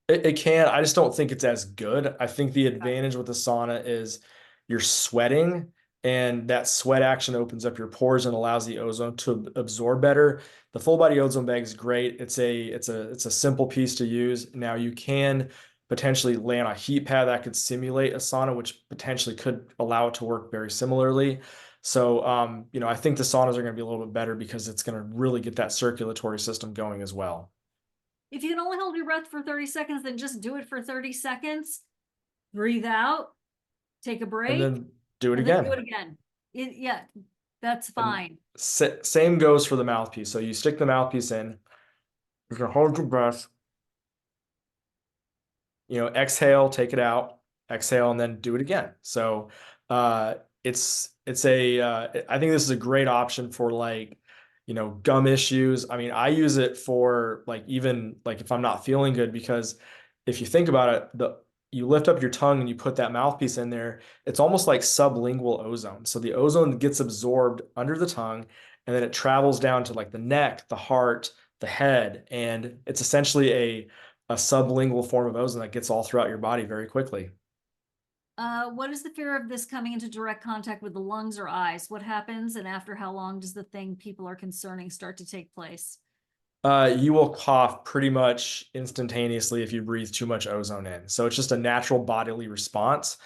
It can. I just don't think it's as good. I think the Okay. advantage with the sauna is you're sweating, and that sweat action opens up your pores and allows the ozone to absorb better. The full body ozone bag is great. It's a simple piece to use. Now you can potentially lay on a heat pad that could simulate a sauna, which potentially could allow it to work very similarly. So I think the saunas are going to be a little bit better because it's going to really get that circulatory system going as well. If you can only hold your breath for 30 seconds, then just do it for 30 seconds. Breathe out, take a And break, then do it and then do again. it again. Yeah, that's And fine. same goes for the mouthpiece. So you stick the mouthpiece in, you can hold your breath, exhale, take it out, exhale, and then do it again. So uh, I think this is a great option for like, gum issues. I mean, I use it for like even like if I'm not feeling good, because if you think about it, you lift up your tongue and you put that mouthpiece in there, it's almost like sublingual ozone. So the ozone gets absorbed under the tongue and then it travels down to like the neck, the heart, the head, and it's essentially a sublingual form of ozone that gets all throughout your body very quickly. What is the fear of this coming into direct contact with the lungs or eyes? What happens, and after how long does the thing people are concerning start to take place? You will cough pretty much instantaneously if you breathe too much ozone in. So it's just a natural bodily response.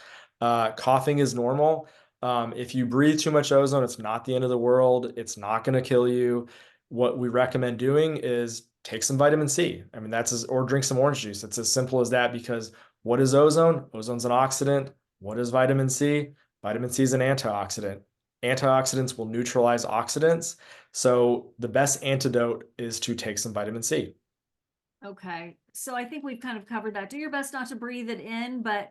Coughing is normal. If you breathe too much ozone, it's not the end of the world. It's not going to kill you. What we recommend doing is take some vitamin C. I mean, or drink some orange juice. It's as simple as that because what is ozone? Ozone's an oxidant. What is vitamin C? Vitamin C is an antioxidant. Antioxidants will neutralize oxidants. So the best antidote is to take some vitamin C. Okay, so I think we've kind of covered that. Do your best not to breathe it in, but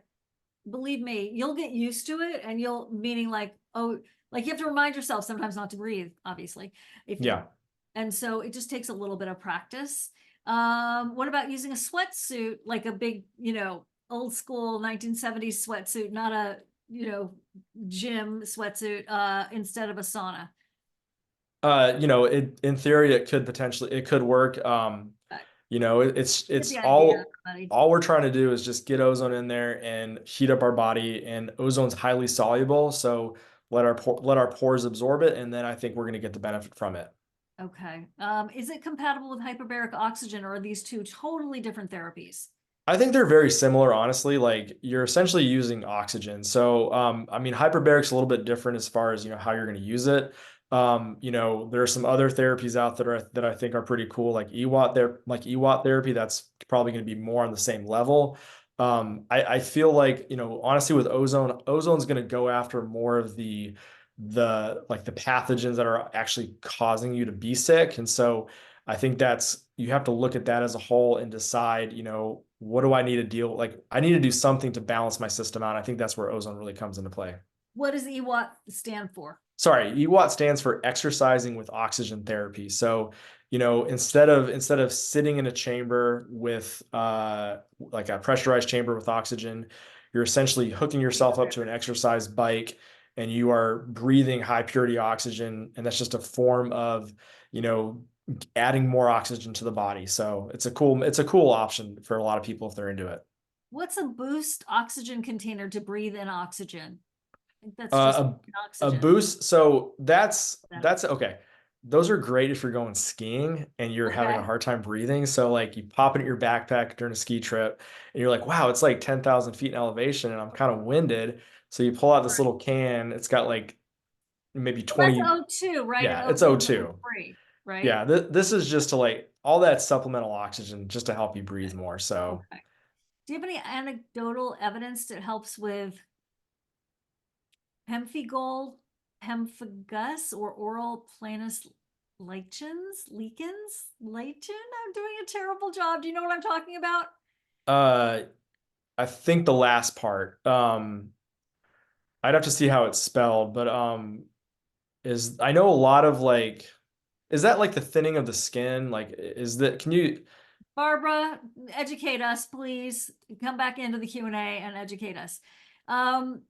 believe me, you'll get used to it, and meaning like, oh, like you have to remind yourself sometimes not to breathe, obviously. If you, Yeah. and so it just takes a little bit of practice. What about using a sweatsuit, like a big, old school 1970s sweatsuit, not a, gym sweatsuit, instead of a sauna? In theory, it could work. Okay. Get It's the idea, all buddy. all we're trying to do is just get ozone in there and heat up our body. And ozone's highly soluble, so let our pores absorb it, and then I think we're going to get the benefit from it. Okay. Is it compatible with hyperbaric oxygen, or are these two totally different therapies? I think they're very similar, honestly. Like you're essentially using oxygen. So, I mean, hyperbaric's a little bit different as far as, how you're going to use it. There are some other therapies out there that I think are pretty cool, like EWAT therapy. That's probably going to be more on the same level. I feel like, honestly, with ozone's going to go after more of the pathogens that are actually causing you to be sick. And so I think you have to look at that as a whole and decide, what do I need to deal? Like I need to do something to balance my system out. I think that's where ozone really comes into play. What does EWAT stand for? Sorry, EWAT stands for exercising with oxygen therapy. So, instead of sitting in a chamber with like a pressurized chamber with oxygen, you're essentially hooking yourself up to an exercise bike and you are breathing high purity oxygen, and that's just a form of, you know, adding more oxygen to the body. So it's a cool option for a lot of people if they're into it. What's a boost oxygen container to breathe in oxygen? I think that's just Uh, a oxygen. boost. So that's okay. Those are great if you're going skiing and you're having a Okay. hard time breathing. So like you pop it in your backpack during a ski trip and you're like, wow, it's like 10,000 feet in elevation and I'm kind of winded. So you pull out this little can. It's got like maybe Well, that's 20. O2, right? And Yeah, it's O2 is O2. O3, right? Yeah, this is just to like all that supplemental oxygen just to help you breathe more. So Okay. Do you have any anecdotal evidence that helps with pemphigold, pemphigus, or oral planus lichen? I'm doing a terrible job. Do you know what I'm talking about? uh I think the last part. I'd have to see how it's spelled, but is I know a lot of like, is that like the thinning of the skin? Like, is that, can you, Barbara, educate us, please. Come back into the Q&A and educate us. Um,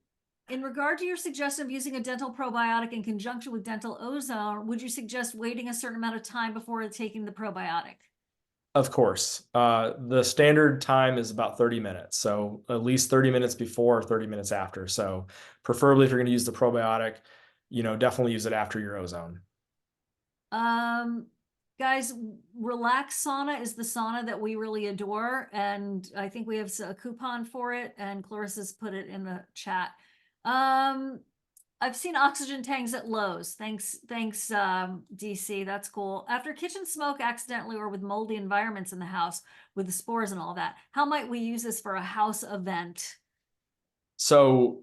in regard to your suggestion of using a dental probiotic in conjunction with dental ozone, would you suggest waiting a certain amount of time before taking the probiotic? of course, the standard time is about 30 minutes. So at least 30 minutes before, 30 minutes after. So preferably if you're going to use the probiotic, definitely use it after your ozone. Um, guys, Relax Sauna is the sauna that we really adore, and I think we have a coupon for it, and Clarissa's put it in the chat. I've seen oxygen tanks at Lowe's. Thanks, DC. That's cool. After kitchen smoke accidentally or with moldy environments in the house with the spores and all that, how might we use this for a house event? So,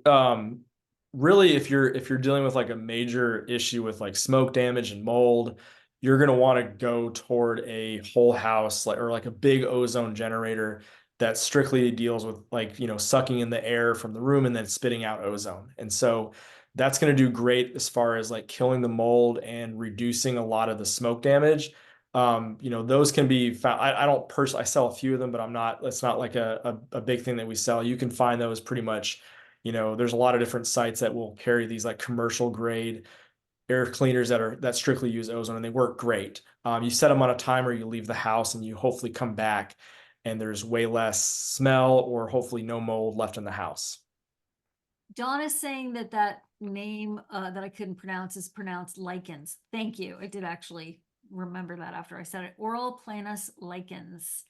really, if you're dealing with like a major issue with like smoke damage and mold, you're gonna want to go toward a whole house like or like a big ozone generator that strictly deals with like sucking in the air from the room and then spitting out ozone. And so that's gonna do great as far as like killing the mold and reducing a lot of the smoke damage. Those can be found. I don't personally, I sell a few of them, but it's not like a big thing that we sell. You can find those pretty much, there's a lot of different sites that will carry these like commercial grade air cleaners that strictly use ozone and they work great. You set them on a timer, you leave the house and you hopefully come back and there's way less smell or hopefully no mold left in the house. Dawn is saying that that name that I couldn't pronounce is pronounced lichens. Thank you. I did actually remember that after I said it. Oral planus lichens.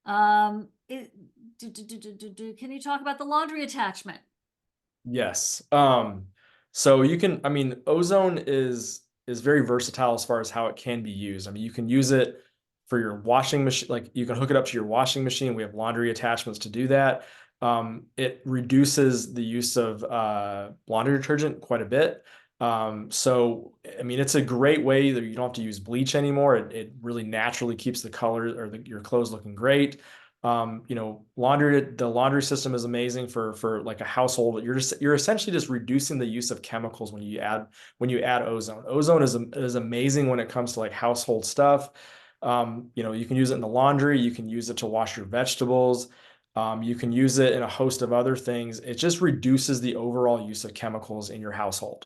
Can you talk about the laundry attachment? Yes. So I mean, ozone is very versatile as far as how it can be used. I mean, you can use it for your washing machine, like you can hook it up to your washing machine. We have laundry attachments to do that. It reduces the use of laundry detergent quite a bit. So I mean, it's a great way that you don't have to use bleach anymore. It really naturally keeps the color or your clothes looking great. The laundry system is amazing for like a household. You're essentially just reducing the use of chemicals when you add ozone. Ozone is amazing when it comes to like household stuff. You can use it in the laundry, you can use it to wash your vegetables, you can use it in a host of other things. It just reduces the overall use of chemicals in your household.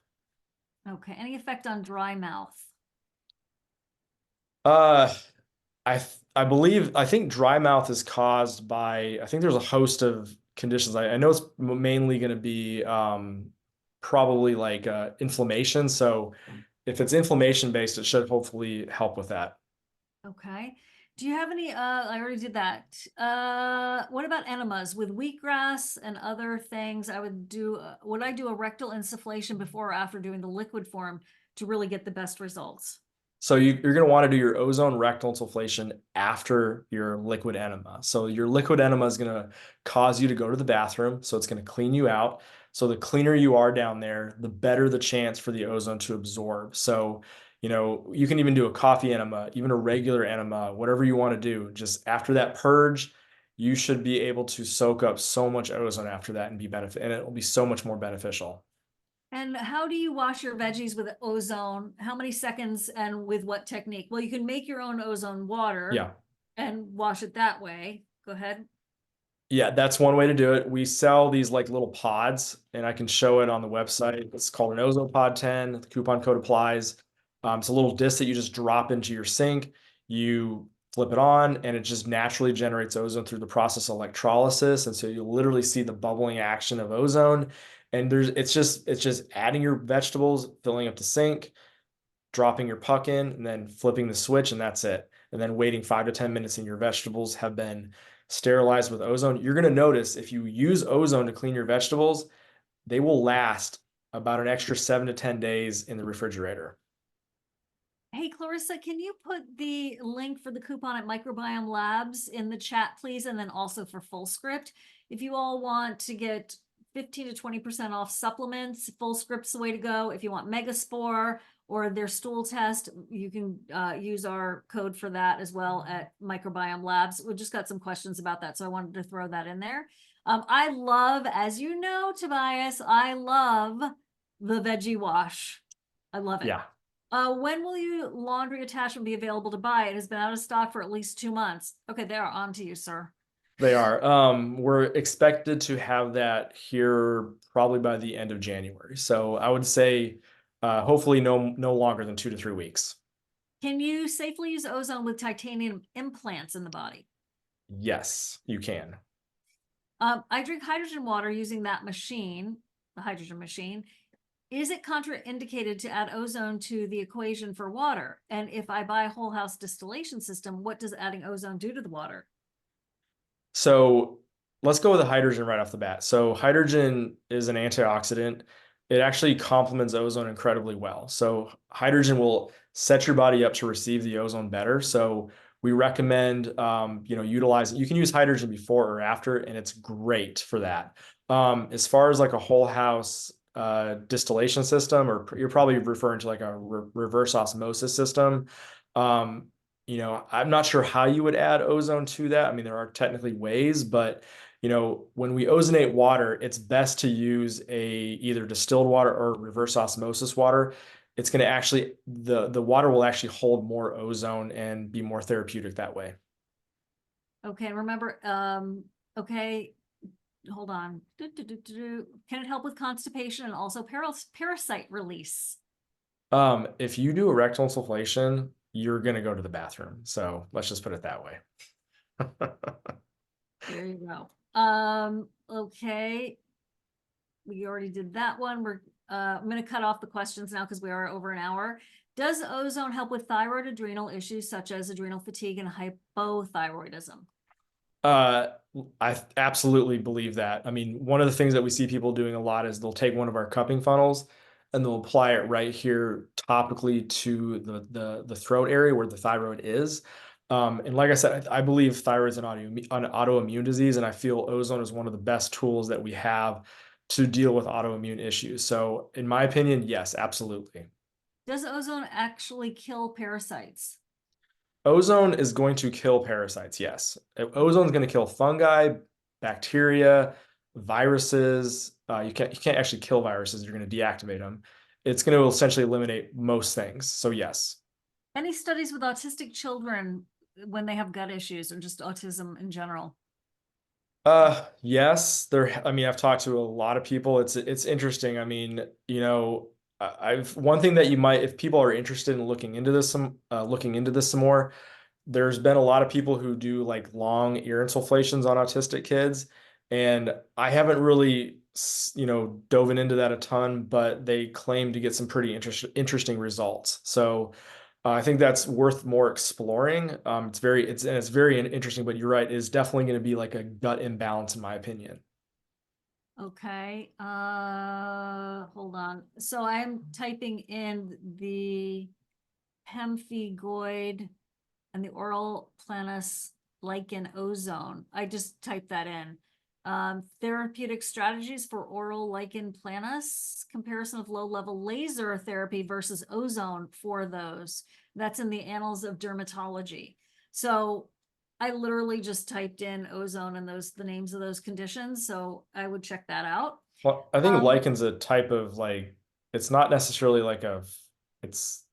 Okay. Any effect on dry mouth? Uh, I think dry mouth is caused by, I think there's a host of conditions. I know it's mainly going to be probably like inflammation. So if it's inflammation based, it should hopefully help with that. Okay. Do you have any, I already did that. What about enemas with wheatgrass and other things? Would I do a rectal insufflation before or after doing the liquid form to really get the best results? So you're going to want to do your ozone rectal insufflation after your liquid enema. So your liquid enema is going to cause you to go to the bathroom. So it's going to clean you out. So the cleaner you are down there, the better the chance for the ozone to absorb. So, you can even do a coffee enema, even a regular enema, whatever you want to do. Just after that purge, you should be able to soak up so much ozone after that and it will be so much more beneficial. And how do you wash your veggies with ozone? How many seconds and with what technique? Well, you can make your own ozone water Yeah. and wash it that way. Go ahead. Yeah, that's one way to do it. We sell these like little pods, and I can show it on the website. It's called an Ozone Pod 10. The coupon code applies. It's a little disc that you just drop into your sink. You flip it on, and it just naturally generates ozone through the process of electrolysis. And so you literally see the bubbling action of ozone. And it's just adding your vegetables, filling up the sink, dropping your puck in, and then flipping the switch, and that's it. And then waiting 5 to 10 minutes, and your vegetables have been sterilized with ozone. You're going to notice if you use ozone to clean your vegetables, they will last about an extra 7 to 10 days in the refrigerator. Hey, Clarissa, can you put the link for the coupon at Microbiome Labs in the chat, please? And then also for Fullscript. If you all want to get 15 to 20% off supplements, Fullscript's the way to go. If you want Megaspore or their stool test, you can use our code for that as well at Microbiome Labs. We just got some questions about that, so I wanted to throw that in there. I love, as you know, Tobias, I love the veggie wash. I love it. Yeah. When will your laundry attachment be available to buy? It has been out of stock for at least 2 months. Okay, they are on to you, sir. They are. We're expected to have that here probably by the end of January. So I would say, hopefully no longer than 2 to 3 weeks. Can you safely use ozone with titanium implants in the body? Yes, you can. I drink hydrogen water using that machine, the hydrogen machine. Is it contraindicated to add ozone to the equation for water? And if I buy a whole house distillation system, what does adding ozone do to the water? So let's go with the hydrogen right off the bat. So hydrogen is an antioxidant. It actually complements ozone incredibly well. So hydrogen will set your body up to receive the ozone better. So we recommend, utilizing, you can use hydrogen before or after, and it's great for that. As far as like a whole house distillation system, or you're probably referring to like a reverse osmosis system. Um, I'm not sure how you would add ozone to that. I mean, there are technically ways, but when we ozonate water, it's best to use either distilled water or reverse osmosis water. It's going to actually, the water will actually hold more ozone and be more therapeutic that way. Okay, remember, okay, hold on. Can it help with constipation and also parasite release? If you do a rectal insufflation, you're going to go to the bathroom. So let's just put it that way. There you go. Okay. We already did that one. I'm going to cut off the questions now because we are over an hour. Does ozone help with thyroid adrenal issues such as adrenal fatigue and hypothyroidism? Uh, I absolutely believe that. I mean, one of the things that we see people doing a lot is they'll take one of our cupping funnels and they'll apply it right here topically to the throat area where the thyroid is. And like I said, I believe thyroid is an autoimmune disease, and I feel ozone is one of the best tools that we have to deal with autoimmune issues. So, in my opinion, yes, absolutely. Does ozone actually kill parasites? Ozone is going to kill parasites, yes. Ozone is going to kill fungi, bacteria, viruses. You can't actually kill viruses. You're going to deactivate them. It's going to essentially eliminate most things. So yes. Any studies with autistic children when they have gut issues or just autism in general? Yes, I mean, I've talked to a lot of people. It's interesting. I mean, I've one thing that you might, if people are interested in looking into this some more, there's been a lot of people who do like long ear insufflations on autistic kids, and I haven't really, dove into that a ton, but they claim to get some pretty interesting results. So I think that's worth more exploring. It's very interesting, but you're right, it's definitely going to be like a gut imbalance in my opinion. Okay, hold on. So I'm typing in the pemphigoid and the oral planus lichen ozone. I just typed that in. Therapeutic strategies for oral lichen planus, comparison of low-level laser therapy versus ozone for those. That's in the Annals of Dermatology. So I literally just typed in ozone and the names of those conditions. So I would check that out. Well, I think Um, lichen's a type of like, it's not necessarily it's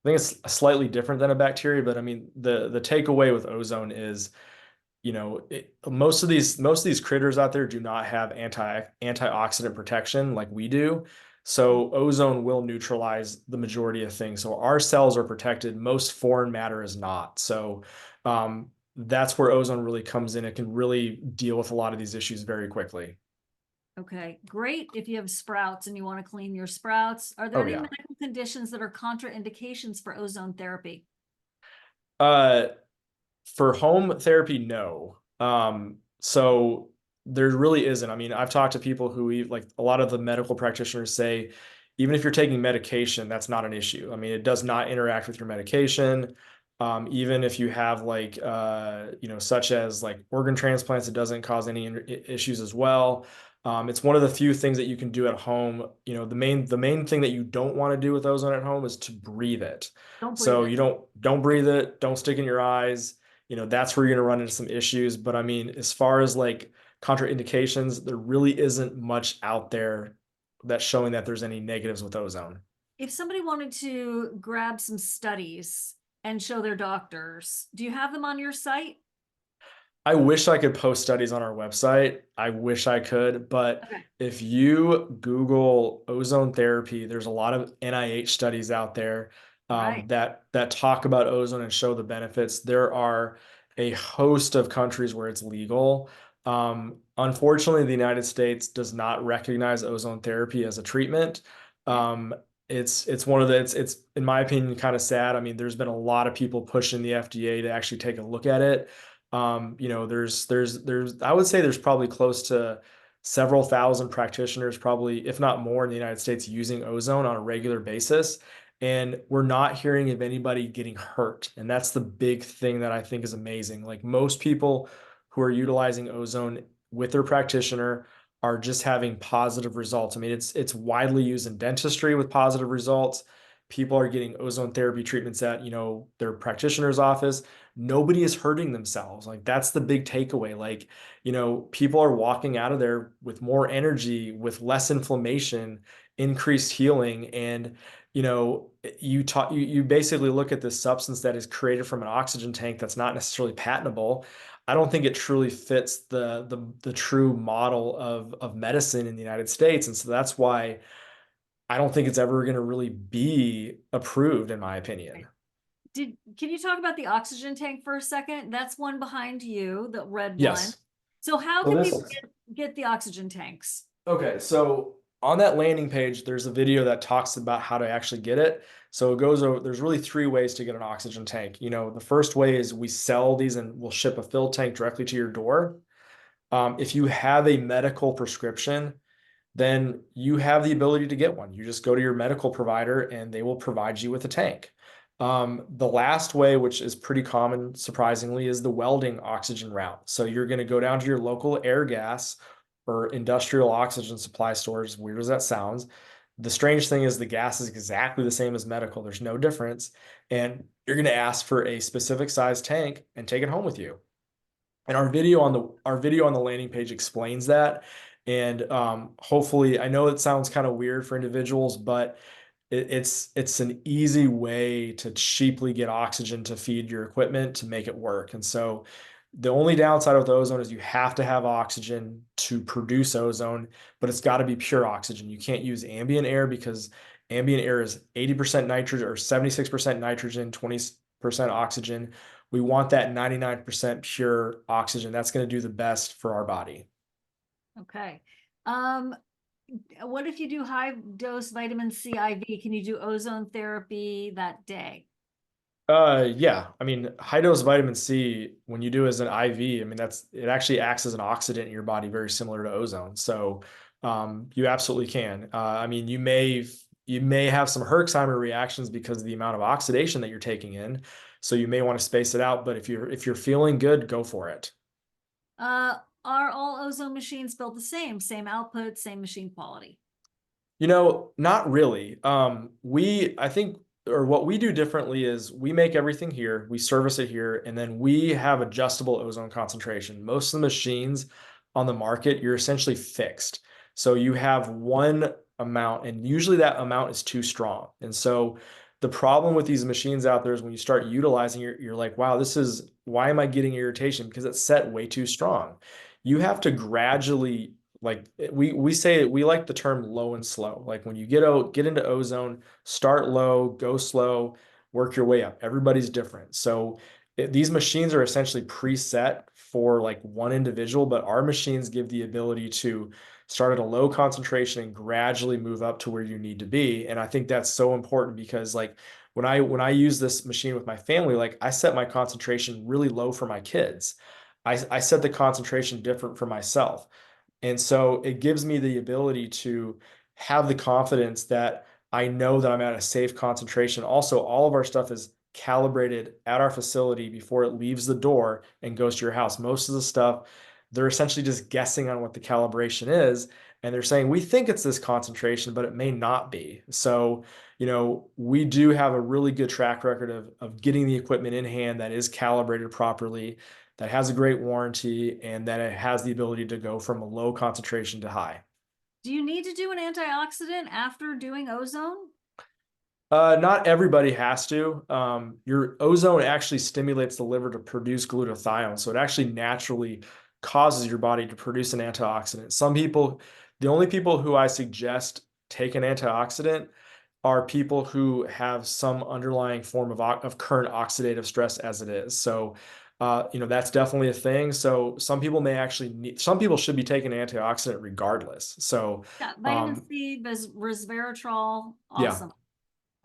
I think it's slightly different than a bacteria, but I mean the takeaway with ozone is, most of these critters out there do not have antioxidant protection like we do. So ozone will neutralize the majority of things. So our cells are protected. Most foreign matter is not. So that's where ozone really comes in. It can really deal with a lot of these issues very quickly. Okay, great. If you have sprouts and you want to clean your sprouts, are there Oh any yeah. medical conditions that are contraindications for ozone therapy? Uh, For home therapy, no. So there really isn't. I mean, I've talked to people like a lot of the medical practitioners say, even if you're taking medication, that's not an issue. I mean, it does not interact with your medication. Even if you have like, such as like organ transplants, it doesn't cause any issues as well. It's one of the few things that you can do at home. The main thing that you don't want to do with ozone at home is to breathe it. Don't breathe So it. you don't breathe it, don't stick in your eyes. That's where you're going to run into some issues. But I mean, as far as like contraindications, there really isn't much out there that's showing that there's any negatives with ozone. If somebody wanted to grab some studies and show their doctors, do you have them on your site? I wish I could post studies on our website. I wish I could, but Okay. if you Google ozone therapy, there's a lot of NIH studies out there Right. that talk about ozone and show the benefits. There are a host of countries where it's legal. Unfortunately, the United States does not recognize ozone therapy as a treatment. Okay. Um, it's one of the it's in my opinion kind of sad. I mean, there's been a lot of people pushing the FDA to actually take a look at it. There's I would say there's probably close to several thousand practitioners, probably if not more, in the United States using ozone on a regular basis. And we're not hearing of anybody getting hurt. And that's the big thing that I think is amazing. Like most people who are utilizing ozone with their practitioner are just having positive results. I mean, it's widely used in dentistry with positive results. People are getting ozone therapy treatments at, their practitioner's office. Nobody is hurting themselves. Like that's the big takeaway. Like, people are walking out of there with more energy, with less inflammation, increased healing. And, you basically look at this substance that is created from an oxygen tank that's not necessarily patentable. I don't think it truly fits the true model of medicine in the United States. And so that's why I don't think it's ever going to really be approved, in my opinion. Can you talk about the oxygen tank for a second? That's one behind you, the red one. Yes. So how So can this people is get the oxygen tanks? okay. So on that landing page, there's a video that talks about how to actually get it. So it goes over, there's really three ways to get an oxygen tank. The first way is we sell these and we'll ship a filled tank directly to your door. If you have a medical prescription, then you have the ability to get one. You just go to your medical provider and they will provide you with a tank. The last way, which is pretty common, surprisingly, is the welding oxygen route. So you're going to go down to your local air gas or industrial oxygen supply stores, weird as that sounds. The strange thing is the gas is exactly the same as medical. There's no difference. And you're going to ask for a specific size tank and take it home with you. And our video on the landing page explains that. And hopefully, I know it sounds kind of weird for individuals, but it's an easy way to cheaply get oxygen to feed your equipment to make it work. And so the only downside with ozone is you have to have oxygen to produce ozone, but it's got to be pure oxygen. You can't use ambient air because ambient air is 80% nitrogen or 76% nitrogen, 20% oxygen. We want that 99% pure oxygen. That's going to do the best for our body. Okay. Um, what if you do high dose vitamin C IV? Can you do ozone therapy that day? Yeah. I mean, high dose vitamin C, when you do as an IV, I mean, it actually acts as an oxidant in your body, very similar to ozone. So, you absolutely can. I mean, you may have some Herxheimer reactions because of the amount of oxidation that you're taking in. So you may want to space it out, but if you're feeling good, go for it. Are all ozone machines built the same? Same output, same machine quality? Not really. I think, or what we do differently is we make everything here, we service it here, and then we have adjustable ozone concentration. Most of the machines on the market, you're essentially fixed. So you have one amount, and usually that amount is too strong. And so the problem with these machines out there is when you start utilizing it, you're like, wow, why am I getting irritation? Because it's set way too strong. You have to gradually like we say we like the term low and slow. Like when you get into ozone, start low, go slow, work your way up. Everybody's different. So these machines are essentially preset for like one individual, but our machines give the ability to start at a low concentration and gradually move up to where you need to be. And I think that's so important because like when I use this machine with my family, like I set my concentration really low for my kids. I set the concentration different for myself. And so it gives me the ability to have the confidence that I know that I'm at a safe concentration. Also, all of our stuff is calibrated at our facility before it leaves the door and goes to your house. Most of the stuff, they're essentially just guessing on what the calibration is. And they're saying, we think it's this concentration, but it may not be. So, we do have a really good track record of getting the equipment in hand that is calibrated properly. that has a great warranty, and that it has the ability to go from a low concentration to high. Do you need to do an antioxidant after doing ozone? Not everybody has to. Your ozone actually stimulates the liver to produce glutathione, so it actually naturally causes your body to produce an antioxidant. Some people, the only people who I suggest take an antioxidant are people who have some underlying form of current oxidative stress as it is. So, that's definitely a thing. So some people may actually need, some people should be taking an antioxidant regardless. So, Yeah, vitamin um, C, resveratrol, yeah, awesome.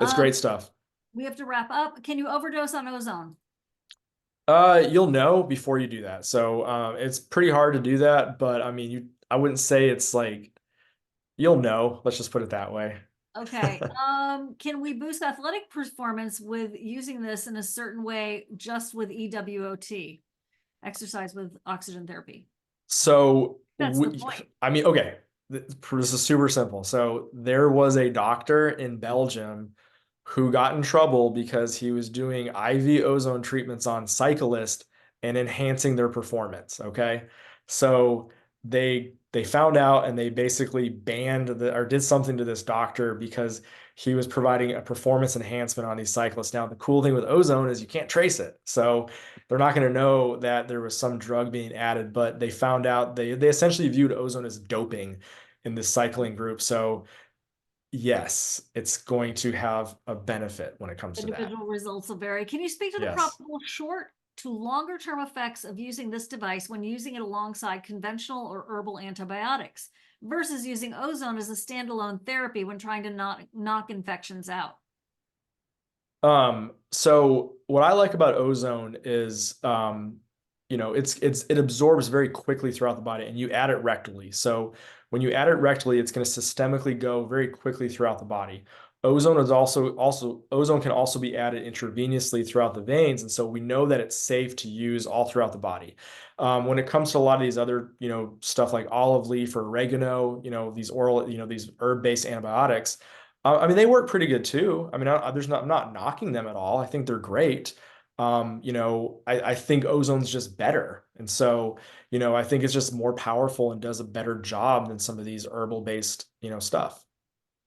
it's Um, great stuff. we have to wrap up. Can you overdose on ozone? You'll know before you do that. So, it's pretty hard to do that, but I mean, I wouldn't say it's like, you'll know. Let's just put it that way. Okay. Can we boost athletic performance with using this in a certain way, just with EWOT, exercise with oxygen therapy? So, That's the point. I mean, okay, this is super simple. So, there was a doctor in Belgium who got in trouble because he was doing IV ozone treatments on cyclists and enhancing their performance. Okay. So, they found out, and they basically banned or did something to this doctor because he was providing a performance enhancement on these cyclists. Now, the cool thing with ozone is you can't trace it. So, they're not going to know that there was some drug being added, but they found out they essentially viewed ozone as doping in this cycling group. So yes, it's going to have a benefit when it comes to that. Individual results will vary. Can you speak to the Yes. probable short to longer term effects of using this device when using it alongside conventional or herbal antibiotics versus using ozone as a standalone therapy when trying to knock infections out? So what I like about ozone is, it absorbs very quickly throughout the body, and you add it rectally. So when you add it rectally, it's going to systemically go very quickly throughout the body. Ozone can also be added intravenously throughout the veins, and so we know that it's safe to use all throughout the body. When it comes to a lot of these other, stuff like olive leaf or oregano, these oral, these herb-based antibiotics. I mean, they work pretty good too. I mean, I'm not knocking them at all. I think they're great. I think ozone's just better. And so, I think it's just more powerful and does a better job than some of these herbal based, stuff.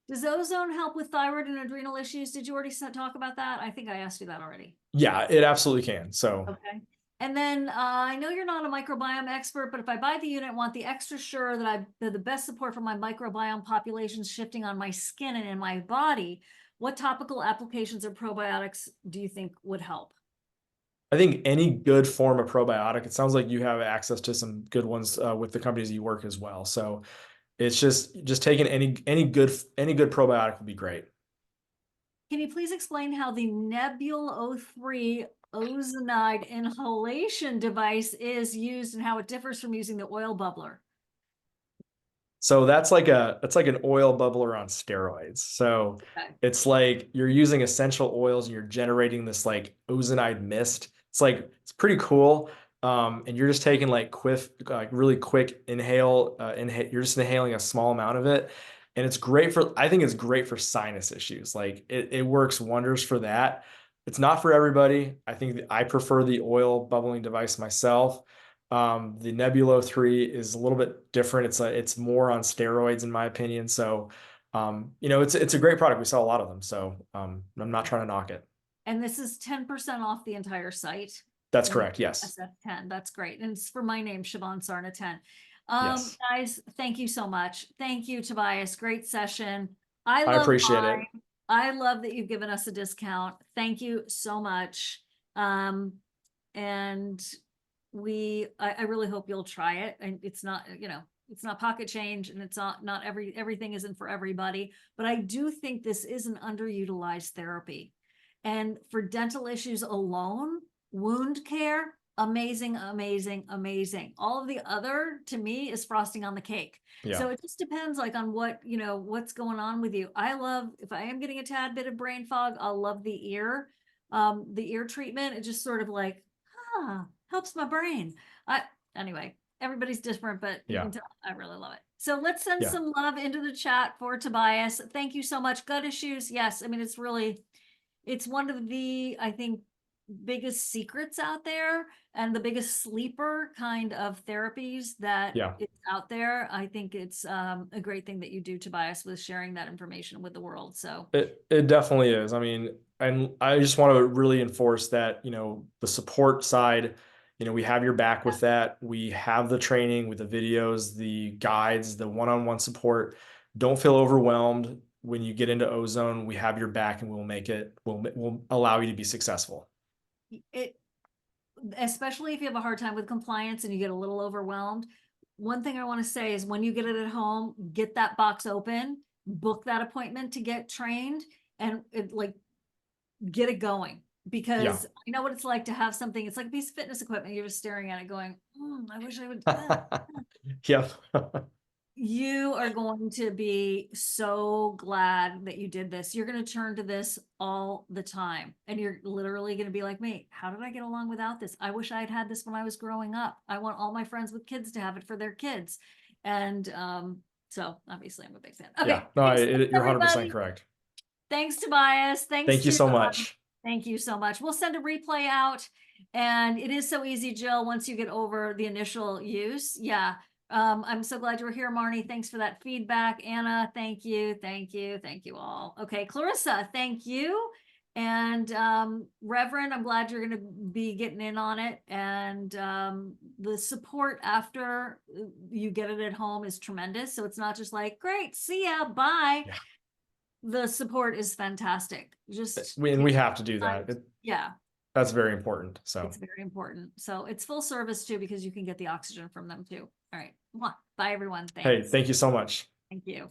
Does ozone help with thyroid and adrenal issues? Did you already talk about that? I think I asked you that already. Yeah, it absolutely can. So, Okay. And then I know you're not a microbiome expert, but if I buy the unit, I want the extra sure that the best support for my microbiome populations shifting on my skin and in my body, what topical applications or probiotics do you think would help? I think any good form of probiotic, it sounds like you have access to some good ones with the companies you work as well. So it's just taking any good probiotic would be great. Can you please explain how the Nebule O3 ozonide inhalation device is used and how it differs from using the oil bubbler? So that's like an oil bubbler on steroids. So Okay. it's like you're using essential oils and you're generating this like ozonide mist. It's pretty cool. And you're just taking like really quick you're just inhaling a small amount of it. And I think it's great for sinus issues. Like it works wonders for that. It's not for everybody. I think I prefer the oil bubbling device myself. The Nebulo 3 is a little bit different. It's more on steroids in my opinion. So, it's a great product. We sell a lot of them. So, I'm not trying to knock it. And this is 10% off the entire site. That's correct. Yes. SF10. That's great. And it's for my name, Siobhan Sarna 10. Yes. Guys, thank you so much. Thank you, Tobias. Great session. I I love appreciate it. mine. I love that you've given us a discount. Thank you so much. And I really hope you'll try it. And it's not, it's not pocket change, and it's not everything isn't for everybody, but I do think this is an underutilized therapy. And for dental issues alone, wound care, amazing, amazing, amazing. All of the other to me is frosting on the cake. Yeah. So it just depends like on what's going on with you. I love, if I am getting a tad bit of brain fog, I'll love the ear treatment. It just sort of like, helps my brain. Anyway, everybody's different, but you Yeah. can tell I really love it. So let's send Yeah. some love into the chat for Tobias. Thank you so much. Gut issues. Yes. I mean, it's one of the, I think, biggest secrets out there and the biggest sleeper kind of therapies that Yeah. is out there. I think it's a great thing that you do, Tobias, with sharing that information with the world. So It definitely is. I mean, and I just want to really enforce that, the support side, we have your back with that. We have the training with the videos, the guides, the one-on-one support. Don't feel overwhelmed when you get into Ozone. We have your back and we'll allow you to be successful. it, especially if you have a hard time with compliance and you get a little overwhelmed, one thing I want to say is when you get it at home, get that box open, book that appointment to get trained, and get it going. Yeah. Because I know what it's like to have something, it's like a piece of fitness equipment. You're just staring at it going, I wish I would. Yep. You are going to be so glad that you did this. You're going to turn to this all the time. And you're literally going to be like me. How did I get along without this? I wish I had had this when I was growing up. I want all my friends with kids to have it for their kids. And so obviously I'm a big fan. Okay. Yeah. No, Thanks, you're 100% everybody. correct. Thanks, Tobias. Thanks Thank you to so much. thank you so much. We'll send a replay out, and it is so easy, Jill, once you get over the initial use. Yeah. I'm so glad you were here, Marnie. Thanks for that feedback. Anna, thank you. Thank you. Thank you all. Okay, Clarissa, thank you. And Reverend, I'm glad you're going to be getting in on it. And the support after you get it at home is tremendous. So it's not just like, great, see ya, bye. Yeah. The support is fantastic. Just We have to do time. that. Yeah, That's very important. So it's very important. So it's full service too, because you can get the oxygen from them too. All right. Bye, everyone. hey, Thanks. thank you so much. Thank you.